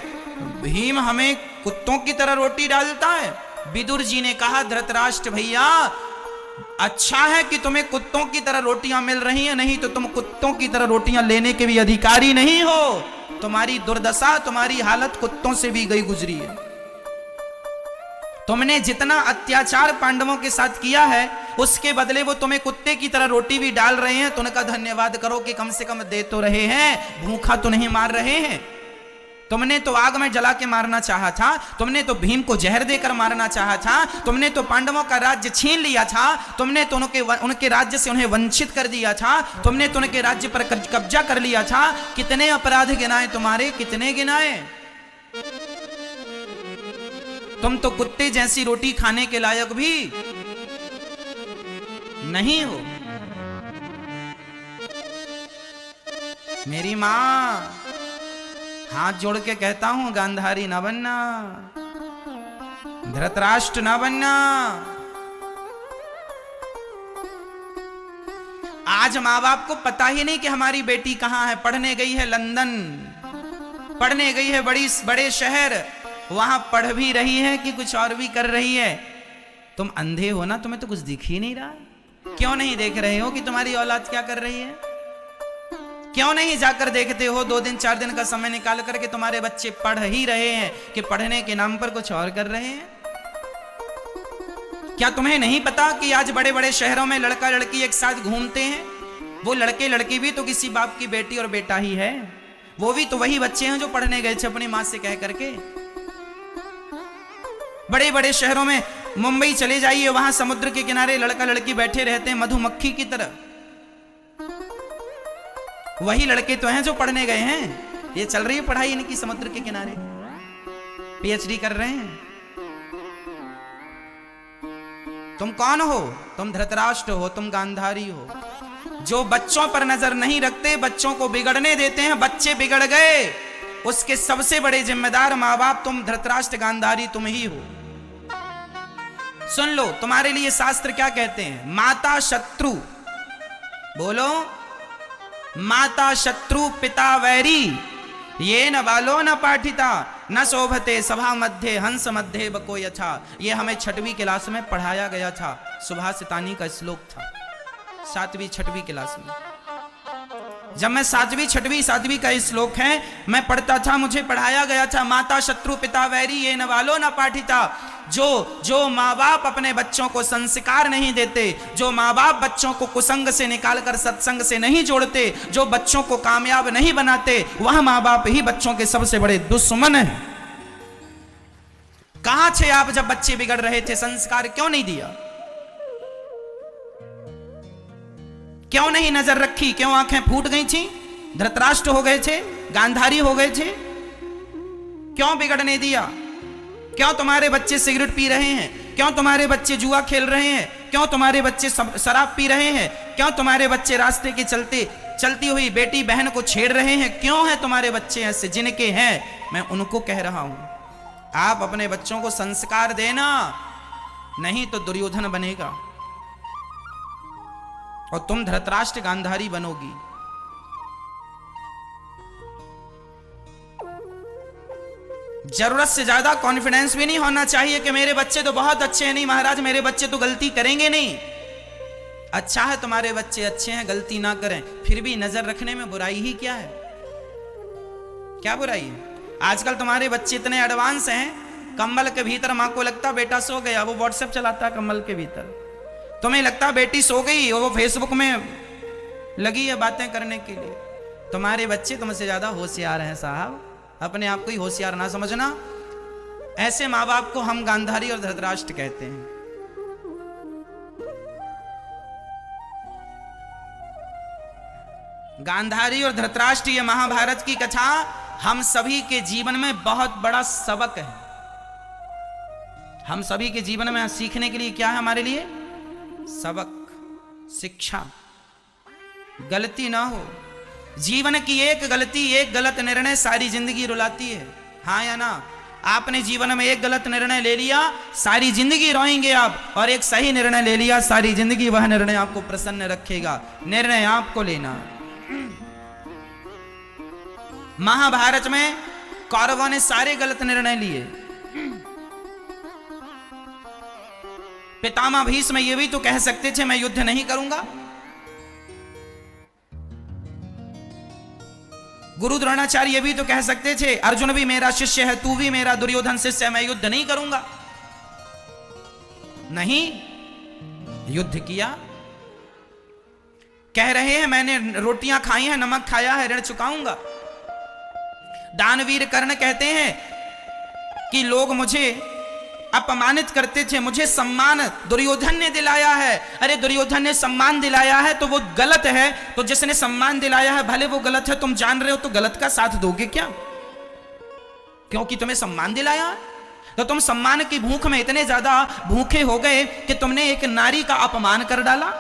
भीम हमें कुत्तों की तरह रोटी डालता है। विदुर जी ने कहा, धृतराष्ट्र भैया, अच्छा है कि तुम्हें कुत्तों की तरह रोटियां मिल रही हैं, नहीं तो तुम कुत्तों की तरह रोटियां लेने के भी अधिकारी नहीं हो। तुम्हारी दुर्दशा, तुम्हारी हालत कुत्तों से भी गई गुजरी है। तुमने जितना अत्याचार पांडवों के साथ किया है, उसके बदले वो तुम्हें कुत्ते की तरह रोटी भी डाल रहे हैं, तो उनका धन्यवाद करो कि कम से कम दे तो रहे हैं, भूखा तो नहीं मार रहे हैं। तुमने तो आग में जला के मारना चाहा था, तुमने तो भीम को जहर देकर मारना चाहा था, तुमने तो पांडवों का राज्य छीन लिया था, तुमने तो उनके राज्य से उन्हें वंचित कर दिया था, तुमने तो उनके राज्य पर कब्जा कर लिया था। कितने अपराध गिनाए तुम्हारे, कितने गिनाए? तुम तो कुत्ते जैसी रोटी खाने के लायक भी नहीं हो। मेरी मां हाथ जोड़ के कहता हूं, गांधारी ना बनना, धृतराष्ट्र ना बनना। आज माँ बाप को पता ही नहीं कि हमारी बेटी कहां है। पढ़ने गई है लंदन, पढ़ने गई है बड़े शहर, वहां पढ़ भी रही है कि कुछ और भी कर रही है। तुम अंधे हो ना, तुम्हें तो कुछ दिख ही नहीं रहा। क्यों नहीं देख रहे हो कि तुम्हारी औलाद क्या कर रही है? क्यों नहीं जाकर देखते हो? 2 दिन 4 दिन का समय निकाल करके तुम्हारे बच्चे पढ़ ही रहे हैं कि पढ़ने के नाम पर कुछ और कर रहे हैं। क्या तुम्हें नहीं पता कि आज बड़े बड़े शहरों में लड़का लड़की एक साथ घूमते हैं? वो लड़के लड़की भी तो किसी बाप की बेटी और बेटा ही है। वो भी तो वही बच्चे हैं जो पढ़ने गए थे अपनी मां से कह करके। बड़े बड़े शहरों में, मुंबई चले जाइए, वहां समुद्र के किनारे लड़का लड़की बैठे रहते हैं मधुमक्खी की तरह। वही लड़के तो हैं जो पढ़ने गए हैं। ये चल रही है पढ़ाई इनकी समुद्र के किनारे, पीएचडी कर रहे हैं। तुम कौन हो? तुम धृतराष्ट्र हो, तुम गांधारी हो, जो बच्चों पर नजर नहीं रखते, बच्चों को बिगड़ने देते हैं। बच्चे बिगड़ गए, उसके सबसे बड़े जिम्मेदार माँ बाप, तुम धृतराष्ट्र गांधारी तुम ही हो। सुन लो, तुम्हारे लिए शास्त्र क्या कहते हैं? माता शत्रु, बोलो, माता शत्रु पिता वैरी, ये न बालो न पाठिता, न शोभते सभा मध्य हंस मध्य बको यथा। ये हमें 6वीं क्लास में पढ़ाया गया था। सुभाषितानी का श्लोक था 7वीं 6वीं क्लास में। जब मैं 7वीं 6वीं 7वीं का श्लोक है मैं पढ़ता था, मुझे पढ़ाया गया था, माता शत्रु पिता वैरी, ये न बालो न पाठिता। जो माँ बाप अपने बच्चों को संस्कार नहीं देते, जो माँ बाप बच्चों को कुसंग से निकालकर सत्संग से नहीं जोड़ते, जो बच्चों को कामयाब नहीं बनाते, वह माँ बाप ही बच्चों के सबसे बड़े दुश्मन हैं। कहां थे आप जब बच्चे बिगड़ रहे थे? संस्कार क्यों नहीं दिया? क्यों नहीं नजर रखी? क्यों आंखें फूट गई थी? धृतराष्ट्र हो गए थे, गांधारी हो गए थे, क्यों बिगड़ने दिया? क्यों तुम्हारे बच्चे सिगरेट पी रहे हैं? क्यों तुम्हारे बच्चे जुआ खेल रहे हैं, क्यों तुम्हारे बच्चे शराब पी रहे हैं, क्यों तुम्हारे बच्चे रास्ते के चलती हुई बेटी बहन को छेड़ रहे हैं, क्यों है तुम्हारे बच्चे ऐसे? जिनके हैं मैं उनको कह रहा हूं, आप अपने बच्चों को संस्कार देना, नहीं तो दुर्योधन बनेगा और तुम धृतराष्ट्र गांधारी बनोगी। जरूरत से ज्यादा कॉन्फिडेंस भी नहीं होना चाहिए कि मेरे बच्चे तो बहुत अच्छे हैं। नहीं महाराज, मेरे बच्चे तो गलती करेंगे नहीं। अच्छा है तुम्हारे बच्चे अच्छे हैं, गलती ना करें, फिर भी नजर रखने में बुराई ही क्या है? क्या बुराई है? आजकल तुम्हारे बच्चे इतने एडवांस हैं, कंबल के भीतर मां को लगता बेटा सो गया, वो व्हाट्सएप चलाता है कंबल के भीतर। तुम्हें लगता बेटी सो गई, वो फेसबुक में लगी है बातें करने के लिए। तुम्हारे बच्चे तुमसे ज्यादा होशियार हैं साहब, अपने आप को ही होशियार ना समझना। ऐसे माँ बाप को हम गांधारी और धृतराष्ट्र कहते हैं। गांधारी और धृतराष्ट्र, ये महाभारत की कथा हम सभी के जीवन में बहुत बड़ा सबक है। हम सभी के जीवन में सीखने के लिए क्या है हमारे लिए? सबक, शिक्षा। गलती ना हो। जीवन की एक गलती, एक गलत निर्णय सारी जिंदगी रुलाती है, हाँ या ना? आपने जीवन में एक गलत निर्णय ले लिया, सारी जिंदगी रोएंगे आप, और एक सही निर्णय ले लिया, सारी जिंदगी वह निर्णय आपको प्रसन्न रखेगा। निर्णय आपको लेना। महाभारत में कौरवों ने सारे गलत निर्णय लिए। पितामह भीष्म ये भी तो कह सकते थे मैं युद्ध नहीं करूंगा। गुरु द्रोणाचार्य ये भी तो कह सकते थे अर्जुन भी मेरा शिष्य है, तू भी मेरा दुर्योधन शिष्य है, मैं युद्ध नहीं करूंगा। नहीं, युद्ध किया। कह रहे हैं मैंने रोटियां खाई हैं, नमक खाया है, ऋण चुकाऊंगा। दानवीर कर्ण कहते हैं कि लोग मुझे अपमानित करते थे, मुझे सम्मान दुर्योधन ने दिलाया है। अरे दुर्योधन ने सम्मान दिलाया है तो वो गलत है, तो जिसने सम्मान दिलाया है भले वो गलत है, तुम जान रहे हो तो गलत का साथ दोगे क्या? क्योंकि तुम्हें सम्मान दिलाया है तो तुम सम्मान की भूख में इतने ज्यादा भूखे हो गए कि तुमने एक नारी का अपमान कर डाला।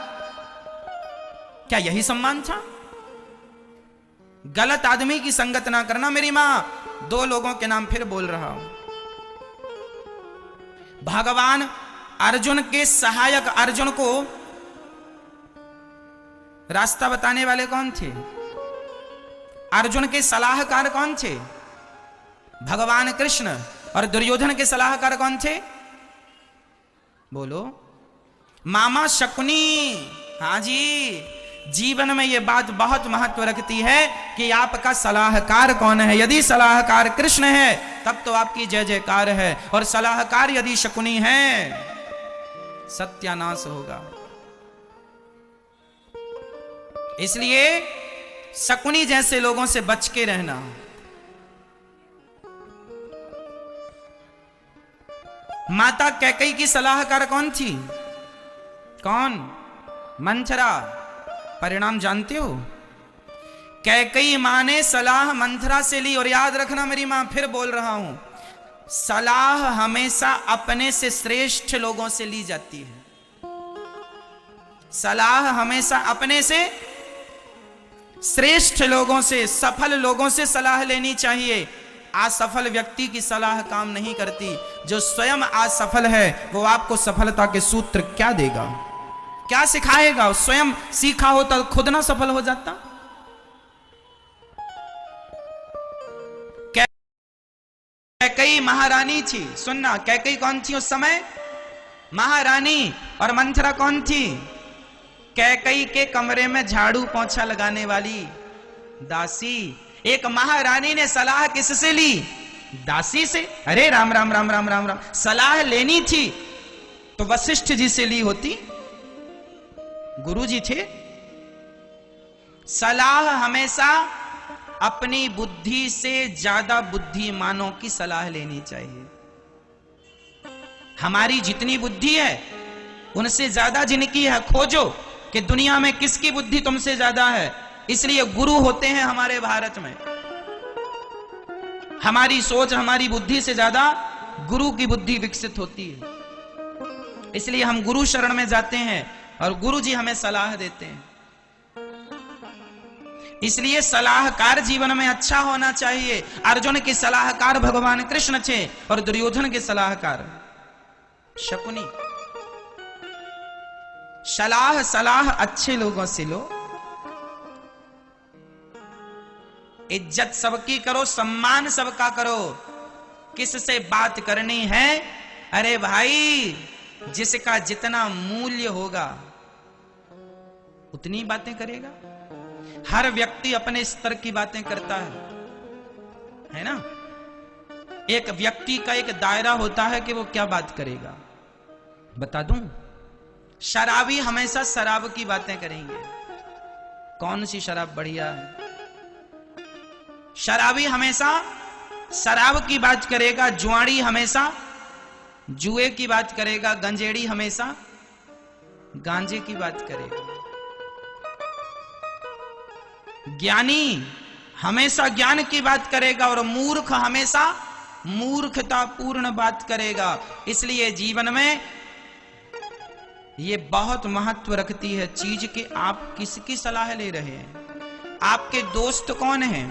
क्या यही सम्मान था? गलत आदमी की संगत ना करना। मेरी मां, दो लोगों के नाम फिर बोल रहा हूं। भगवान अर्जुन के सहायक, अर्जुन को रास्ता बताने वाले कौन थे? अर्जुन के सलाहकार कौन थे? भगवान कृष्ण। और दुर्योधन के सलाहकार कौन थे? बोलो। मामा शकुनी। हां जी, जीवन में यह बात बहुत महत्व रखती है कि आपका सलाहकार कौन है। यदि सलाहकार कृष्ण है तब तो आपकी जय जयकार है, और सलाहकार यदि शकुनी है सत्यानाश होगा। इसलिए शकुनी जैसे लोगों से बच के रहना। माता कैकेयी की सलाहकार कौन थी? कौन? मंथरा। परिणाम जानते हो? कैकेयी मां ने सलाह मंथरा से ली। और याद रखना मेरी मां, फिर बोल रहा हूं, सलाह हमेशा अपने से श्रेष्ठ लोगों से ली जाती है। सलाह हमेशा अपने से श्रेष्ठ लोगों से, सफल लोगों से सलाह लेनी चाहिए। असफल व्यक्ति की सलाह काम नहीं करती। जो स्वयं असफल है वो आपको सफलता के सूत्र क्या देगा, क्या सिखाएगा? स्वयं सीखा होता खुद ना सफल हो जाता। कैकेयी महारानी थी। सुनना, कैकेयी कौन थी उस समय? महारानी। और मंथरा कौन थी? कैकेयी के कमरे में झाड़ू पोंछा लगाने वाली दासी। एक महारानी ने सलाह किससे ली? दासी से। अरे राम राम राम राम राम राम। सलाह लेनी थी तो वशिष्ठ जी से ली होती, गुरु जी थे। सलाह हमेशा अपनी बुद्धि से ज्यादा बुद्धिमानों की सलाह लेनी चाहिए। हमारी जितनी बुद्धि है उनसे ज्यादा जिनकी है खोजो कि दुनिया में किसकी बुद्धि तुमसे ज्यादा है। इसलिए गुरु होते हैं हमारे भारत में। हमारी सोच, हमारी बुद्धि से ज्यादा गुरु की बुद्धि विकसित होती है। इसलिए हम गुरु शरण में जाते हैं और गुरु जी हमें सलाह देते हैं। इसलिए सलाहकार जीवन में अच्छा होना चाहिए। अर्जुन के सलाहकार भगवान कृष्ण थे और दुर्योधन के सलाहकार शकुनी। सलाह अच्छे लोगों से लो, इज्जत सबकी करो, सम्मान सबका करो। किससे बात करनी है? अरे भाई, जिसका जितना मूल्य होगा उतनी बातें करेगा। हर व्यक्ति अपने स्तर की बातें करता है ना। एक व्यक्ति का एक दायरा होता है कि वो क्या बात करेगा। बता दूं, शराबी हमेशा शराब की बातें करेंगे, कौन सी शराब बढ़िया है। शराबी हमेशा शराब की बात करेगा, जुआड़ी हमेशा जुए की बात करेगा, गंजेड़ी हमेशा गांजे की बात करेगा। ज्ञानी हमेशा ज्ञान की बात करेगा और मूर्ख हमेशा मूर्खता पूर्ण बात करेगा। इसलिए जीवन में ये बहुत महत्व रखती है चीज कि आप किसकी सलाह ले रहे हैं। आपके दोस्त कौन हैं,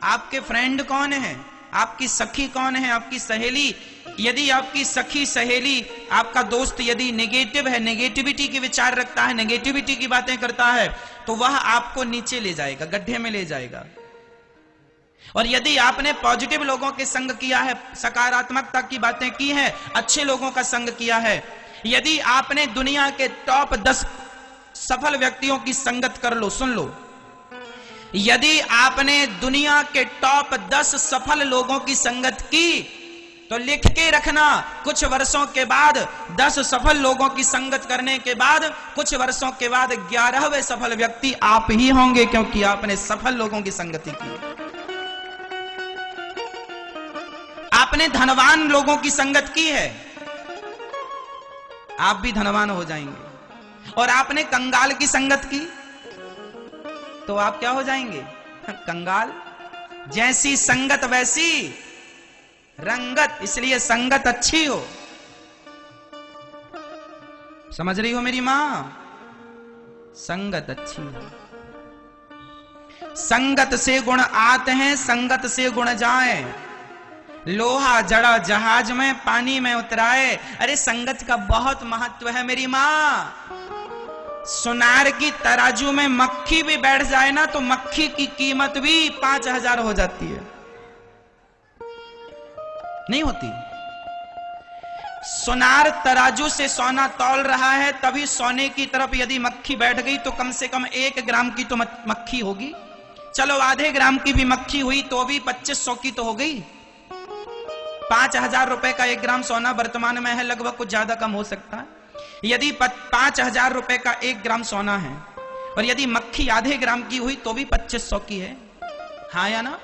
आपके फ्रेंड कौन हैं, आपकी सखी कौन है, आपकी सहेली। यदि आपकी सखी सहेली, आपका दोस्त यदि नेगेटिव है, नेगेटिविटी के विचार रखता है, नेगेटिविटी की बातें करता है, तो वह आपको नीचे ले जाएगा, गड्ढे में ले जाएगा। और यदि आपने पॉजिटिव लोगों के संग किया है, सकारात्मकता की बातें की हैं, अच्छे लोगों का संग किया है, यदि आपने दुनिया के टॉप 10 सफल व्यक्तियों की संगत कर लो, सुन लो, यदि आपने दुनिया के टॉप 10 सफल लोगों की संगत की तो लिख के रखना, कुछ वर्षों के बाद 10 सफल लोगों की संगत करने के बाद कुछ वर्षों के बाद 11वें सफल व्यक्ति आप ही होंगे, क्योंकि आपने सफल लोगों की संगति की। आपने धनवान लोगों की संगत की है, आप भी धनवान हो जाएंगे। और आपने कंगाल की संगत की तो आप क्या हो जाएंगे? कंगाल। जैसी संगत वैसी रंगत, इसलिए संगत अच्छी हो। समझ रही हो मेरी मां? संगत अच्छी हो। संगत से गुण आते हैं, संगत से गुण जाए। लोहा जड़ा जहाज में, पानी में उतराए। अरे संगत का बहुत महत्व है मेरी मां। सुनार की तराजू में मक्खी भी बैठ जाए ना तो मक्खी की कीमत भी 5000 हो जाती है, नहीं होती। सुनार तराजू से सोना तौल रहा है, तभी सोने की तरफ यदि मक्खी बैठ गई तो कम से कम 1 ग्राम की तो मक्खी होगी। चलो आधे ग्राम की भी मक्खी हुई तो भी 2500 की तो हो गई। 5000 रुपए का 1 ग्राम सोना वर्तमान में है, लगभग कुछ ज्यादा कम हो सकता है। यदि 5000 रुपए का 1 ग्राम सोना है और यदि मक्खी आधे ग्राम की हुई तो भी 2500 की है, हाँ या ना?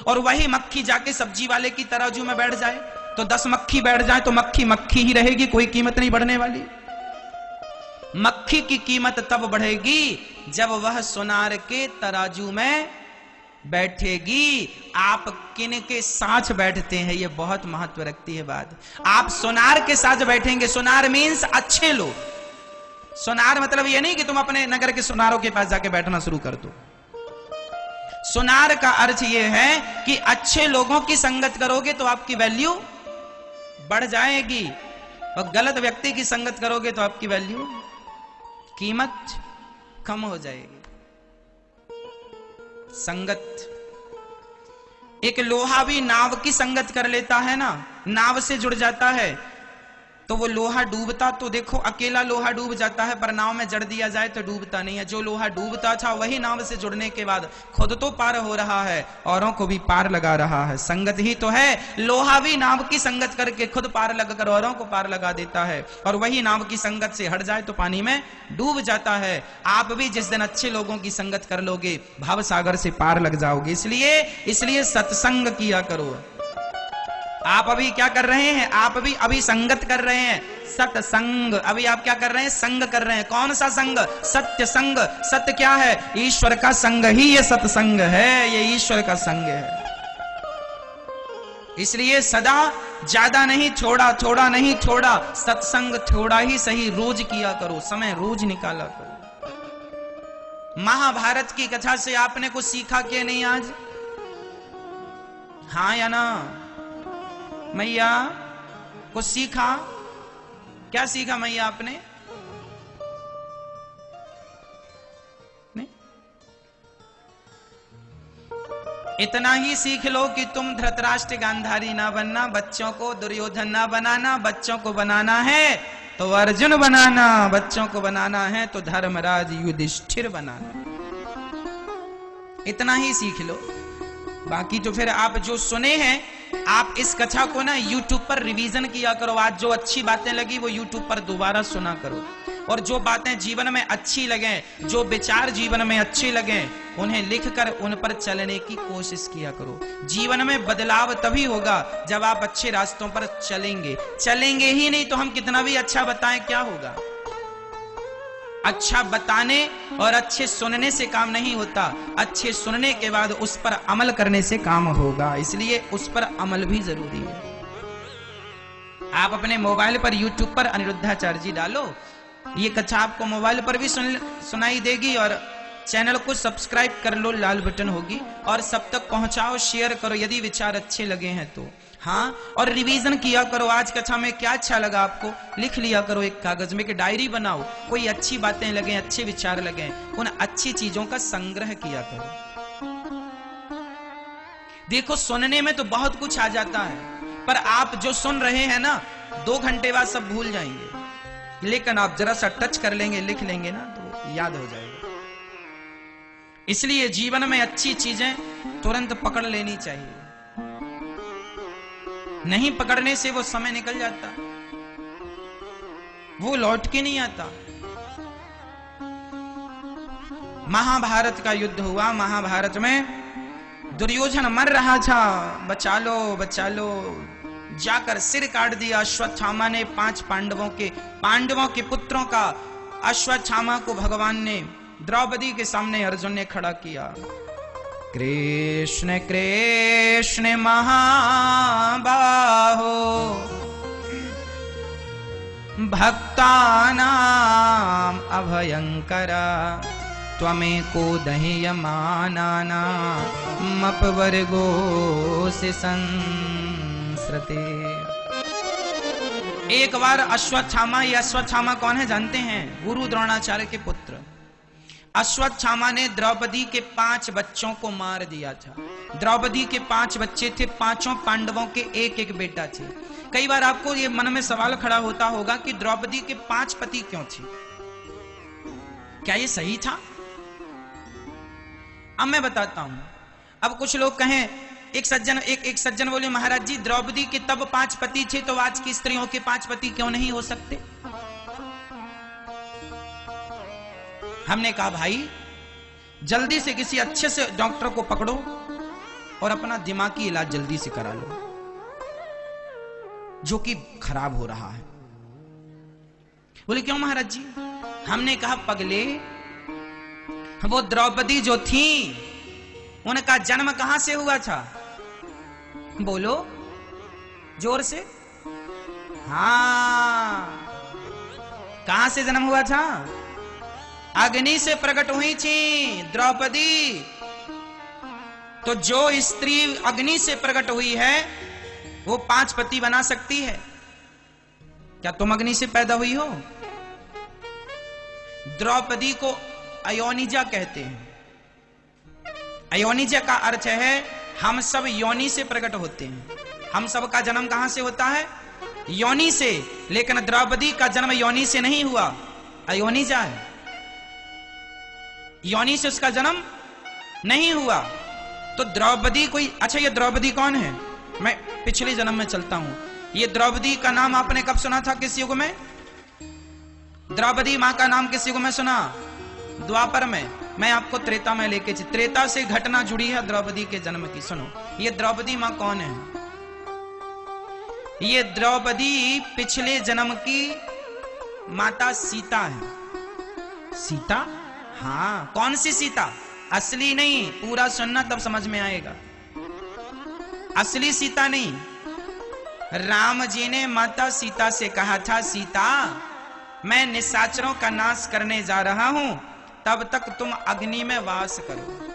और वही मक्खी जाके सब्जी वाले की तराजू में बैठ जाए तो 10 मक्खी बैठ जाए तो मक्खी मक्खी ही रहेगी, कोई कीमत नहीं बढ़ने वाली। मक्खी की कीमत तब बढ़ेगी जब वह सुनार के तराजू में बैठेगी। आप किन के साथ बैठते हैं ये बहुत महत्व रखती है बात। आप सुनार के साथ बैठेंगे, सुनार मीन्स अच्छे लोग। सुनार मतलब ये नहीं कि तुम अपने नगर के सुनारों के पास जाके बैठना शुरू कर दो। सुनार का अर्थ यह है कि अच्छे लोगों की संगत करोगे तो आपकी वैल्यू बढ़ जाएगी, और गलत व्यक्ति की संगत करोगे तो आपकी वैल्यू, कीमत कम हो जाएगी। संगत, एक लोहा भी नाव की संगत कर लेता है ना, नाव से जुड़ जाता है तो वो लोहा डूबता, तो देखो अकेला लोहा डूब जाता है, पर नाव में जड़ दिया जाए तो डूबता नहीं है। जो लोहा डूबता था वही नाव से जुड़ने के बाद खुद तो पार हो रहा है, औरों को भी पार लगा रहा है। संगत ही तो है। लोहा भी नाव की संगत करके खुद पार लगाकर औरों को पार लगा देता है, और वही नाव की संगत से हट जाए तो पानी में डूब जाता है। आप भी जिस दिन अच्छे लोगों की संगत कर लोगे, भव सागर से पार लग जाओगे। इसलिए सत्संग किया करो। आप अभी क्या कर रहे हैं? आप भी अभी संगत कर रहे हैं, सत्संग। अभी आप क्या कर रहे हैं? संग कर रहे हैं। कौन सा संग? सत्य संग। सत्य क्या है? ईश्वर का संग ही ये सत्संग है, ये ईश्वर का संग है। इसलिए सदा ज्यादा नहीं छोड़ा, थोड़ा नहीं छोड़ा, सत्संग थोड़ा ही सही रोज किया करो, समय रोज निकाला करो। महाभारत की कथा से आपने कुछ सीखा कि नहीं आज? हाँ या ना मैया? कुछ सीखा? क्या सीखा मैया आपने? नहीं? इतना ही सीख लो कि तुम धृतराष्ट्र गांधारी ना बनना, बच्चों को दुर्योधन ना बनाना, बच्चों को बनाना है तो अर्जुन बनाना, बच्चों को बनाना है तो धर्मराज युधिष्ठिर बनाना। इतना ही सीख लो। बाकी तो फिर आप जो सुने हैं, आप इस कथा को ना YouTube पर रिवीजन किया करो। आज जो अच्छी बातें लगी वो YouTube पर दोबारा सुना करो, और जो बातें जीवन में अच्छी लगे, जो विचार जीवन में अच्छे लगे, उन्हें लिखकर उन पर चलने की कोशिश किया करो। जीवन में बदलाव तभी होगा जब आप अच्छे रास्तों पर चलेंगे। चलेंगे ही नहीं तो हम कितना भी अच्छा बताएं, क्या होगा? अच्छा बताने और अच्छे सुनने से काम नहीं होता, अच्छे सुनने के बाद उस पर अमल करने से काम होगा। इसलिए उस पर अमल भी जरूरी है। आप अपने मोबाइल पर YouTube पर अनिरुद्धाचार्य जी डालो, ये कथा आपको मोबाइल पर भी सुनाई देगी, और चैनल को सब्सक्राइब कर लो, लाल बटन होगी, और सब तक पहुंचाओ, शेयर करो यदि विचार अच्छे लगे हैं तो। हाँ, और रिवीजन किया करो। आज कथा में क्या अच्छा लगा आपको लिख लिया करो एक कागज में, कि डायरी बनाओ। कोई अच्छी बातें लगे, अच्छे विचार लगे, उन अच्छी चीजों का संग्रह किया करो। देखो सुनने में तो बहुत कुछ आ जाता है, पर आप जो सुन रहे हैं ना, 2 घंटे बाद सब भूल जाएंगे, लेकिन आप जरा सा टच कर लेंगे, लिख लेंगे ना, तो याद हो जाएगा। इसलिए जीवन में अच्छी चीजें तुरंत पकड़ लेनी चाहिए, नहीं पकड़ने से वो समय निकल जाता, वो लौट के नहीं आता। महाभारत का युद्ध हुआ, महाभारत में दुर्योधन मर रहा था, बचा लो बचा लो, जाकर सिर काट दिया अश्वत्थामा ने। 5 पांडवों के पुत्रों का अश्वत्थामा को भगवान ने द्रौपदी के सामने अर्जुन ने खड़ा किया। कृष्ण कृष्ण महाबाहो भक्तानां अभयंकरा, त्वमेको दह्यमानानां अपवर्गो से संस्रते। एक बार अश्वत्थामा, ये अश्वत्थामा कौन है जानते हैं? गुरु द्रोणाचार्य के पुत्र। अश्वत्थामा ने द्रौपदी के 5 बच्चों को मार दिया था। द्रौपदी के 5 बच्चे थे, 5 पांडवों के एक बेटा थे। कई बार आपको ये मन में सवाल खड़ा होता होगा कि द्रौपदी के 5 पति क्यों थे? क्या ये सही था? अब मैं बताता हूं। अब कुछ लोग कहें, एक सज्जन बोले, महाराज जी द्रौपदी के तब 5 पति थे, तो आज की स्त्रियों के 5 पति क्यों नहीं हो सकते? हमने कहा भाई जल्दी से किसी अच्छे से डॉक्टर को पकड़ो और अपना दिमागी इलाज जल्दी से करा लो, जो कि खराब हो रहा है। बोले क्यों महाराज जी? हमने कहा पगले, वो द्रौपदी जो थी उनका जन्म कहां से हुआ था? बोलो जोर से। हाँ, कहां से जन्म हुआ था? अग्नि से प्रकट हुई थी द्रौपदी। तो जो स्त्री अग्नि से प्रकट हुई है वो 5 पति बना सकती है। क्या तुम अग्नि से पैदा हुई हो? द्रौपदी को अयोनिजा कहते हैं। अयोनिजा का अर्थ है हम सब योनि से प्रकट होते हैं। हम सब का जन्म कहां से होता है? योनि से। लेकिन द्रौपदी का जन्म योनि से नहीं हुआ, अयोनिजा है। योनि से उसका जन्म नहीं हुआ। तो द्रौपदी कोई, अच्छा ये द्रौपदी कौन है? मैं पिछले जन्म में चलता हूं। ये द्रौपदी का नाम आपने कब सुना था? किस युग में? द्रौपदी मां का नाम किस युग में सुना? द्वापर में। मैं आपको त्रेता में लेके, त्रेता से घटना जुड़ी है द्रौपदी के जन्म की। सुनो, ये द्रौपदी मां कौन है? ये द्रौपदी पिछले जन्म की माता सीता है। सीता? हाँ, कौन सी सीता? असली नहीं, पूरा सुनना तब समझ में आएगा। असली सीता नहीं। राम जी ने माता सीता से कहा था, सीता मैं निशाचरों का नाश करने जा रहा हूं, तब तक तुम अग्नि में वास करो।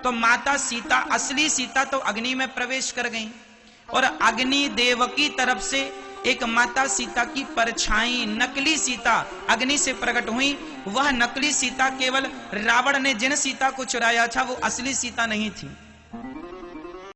तो माता सीता, असली सीता तो अग्नि में प्रवेश कर गई और अग्नि देव की तरफ से एक माता सीता की परछाई, नकली सीता अग्नि से प्रकट हुई। वह नकली सीता केवल रावण ने जिन सीता को चुराया था वो असली सीता नहीं थी।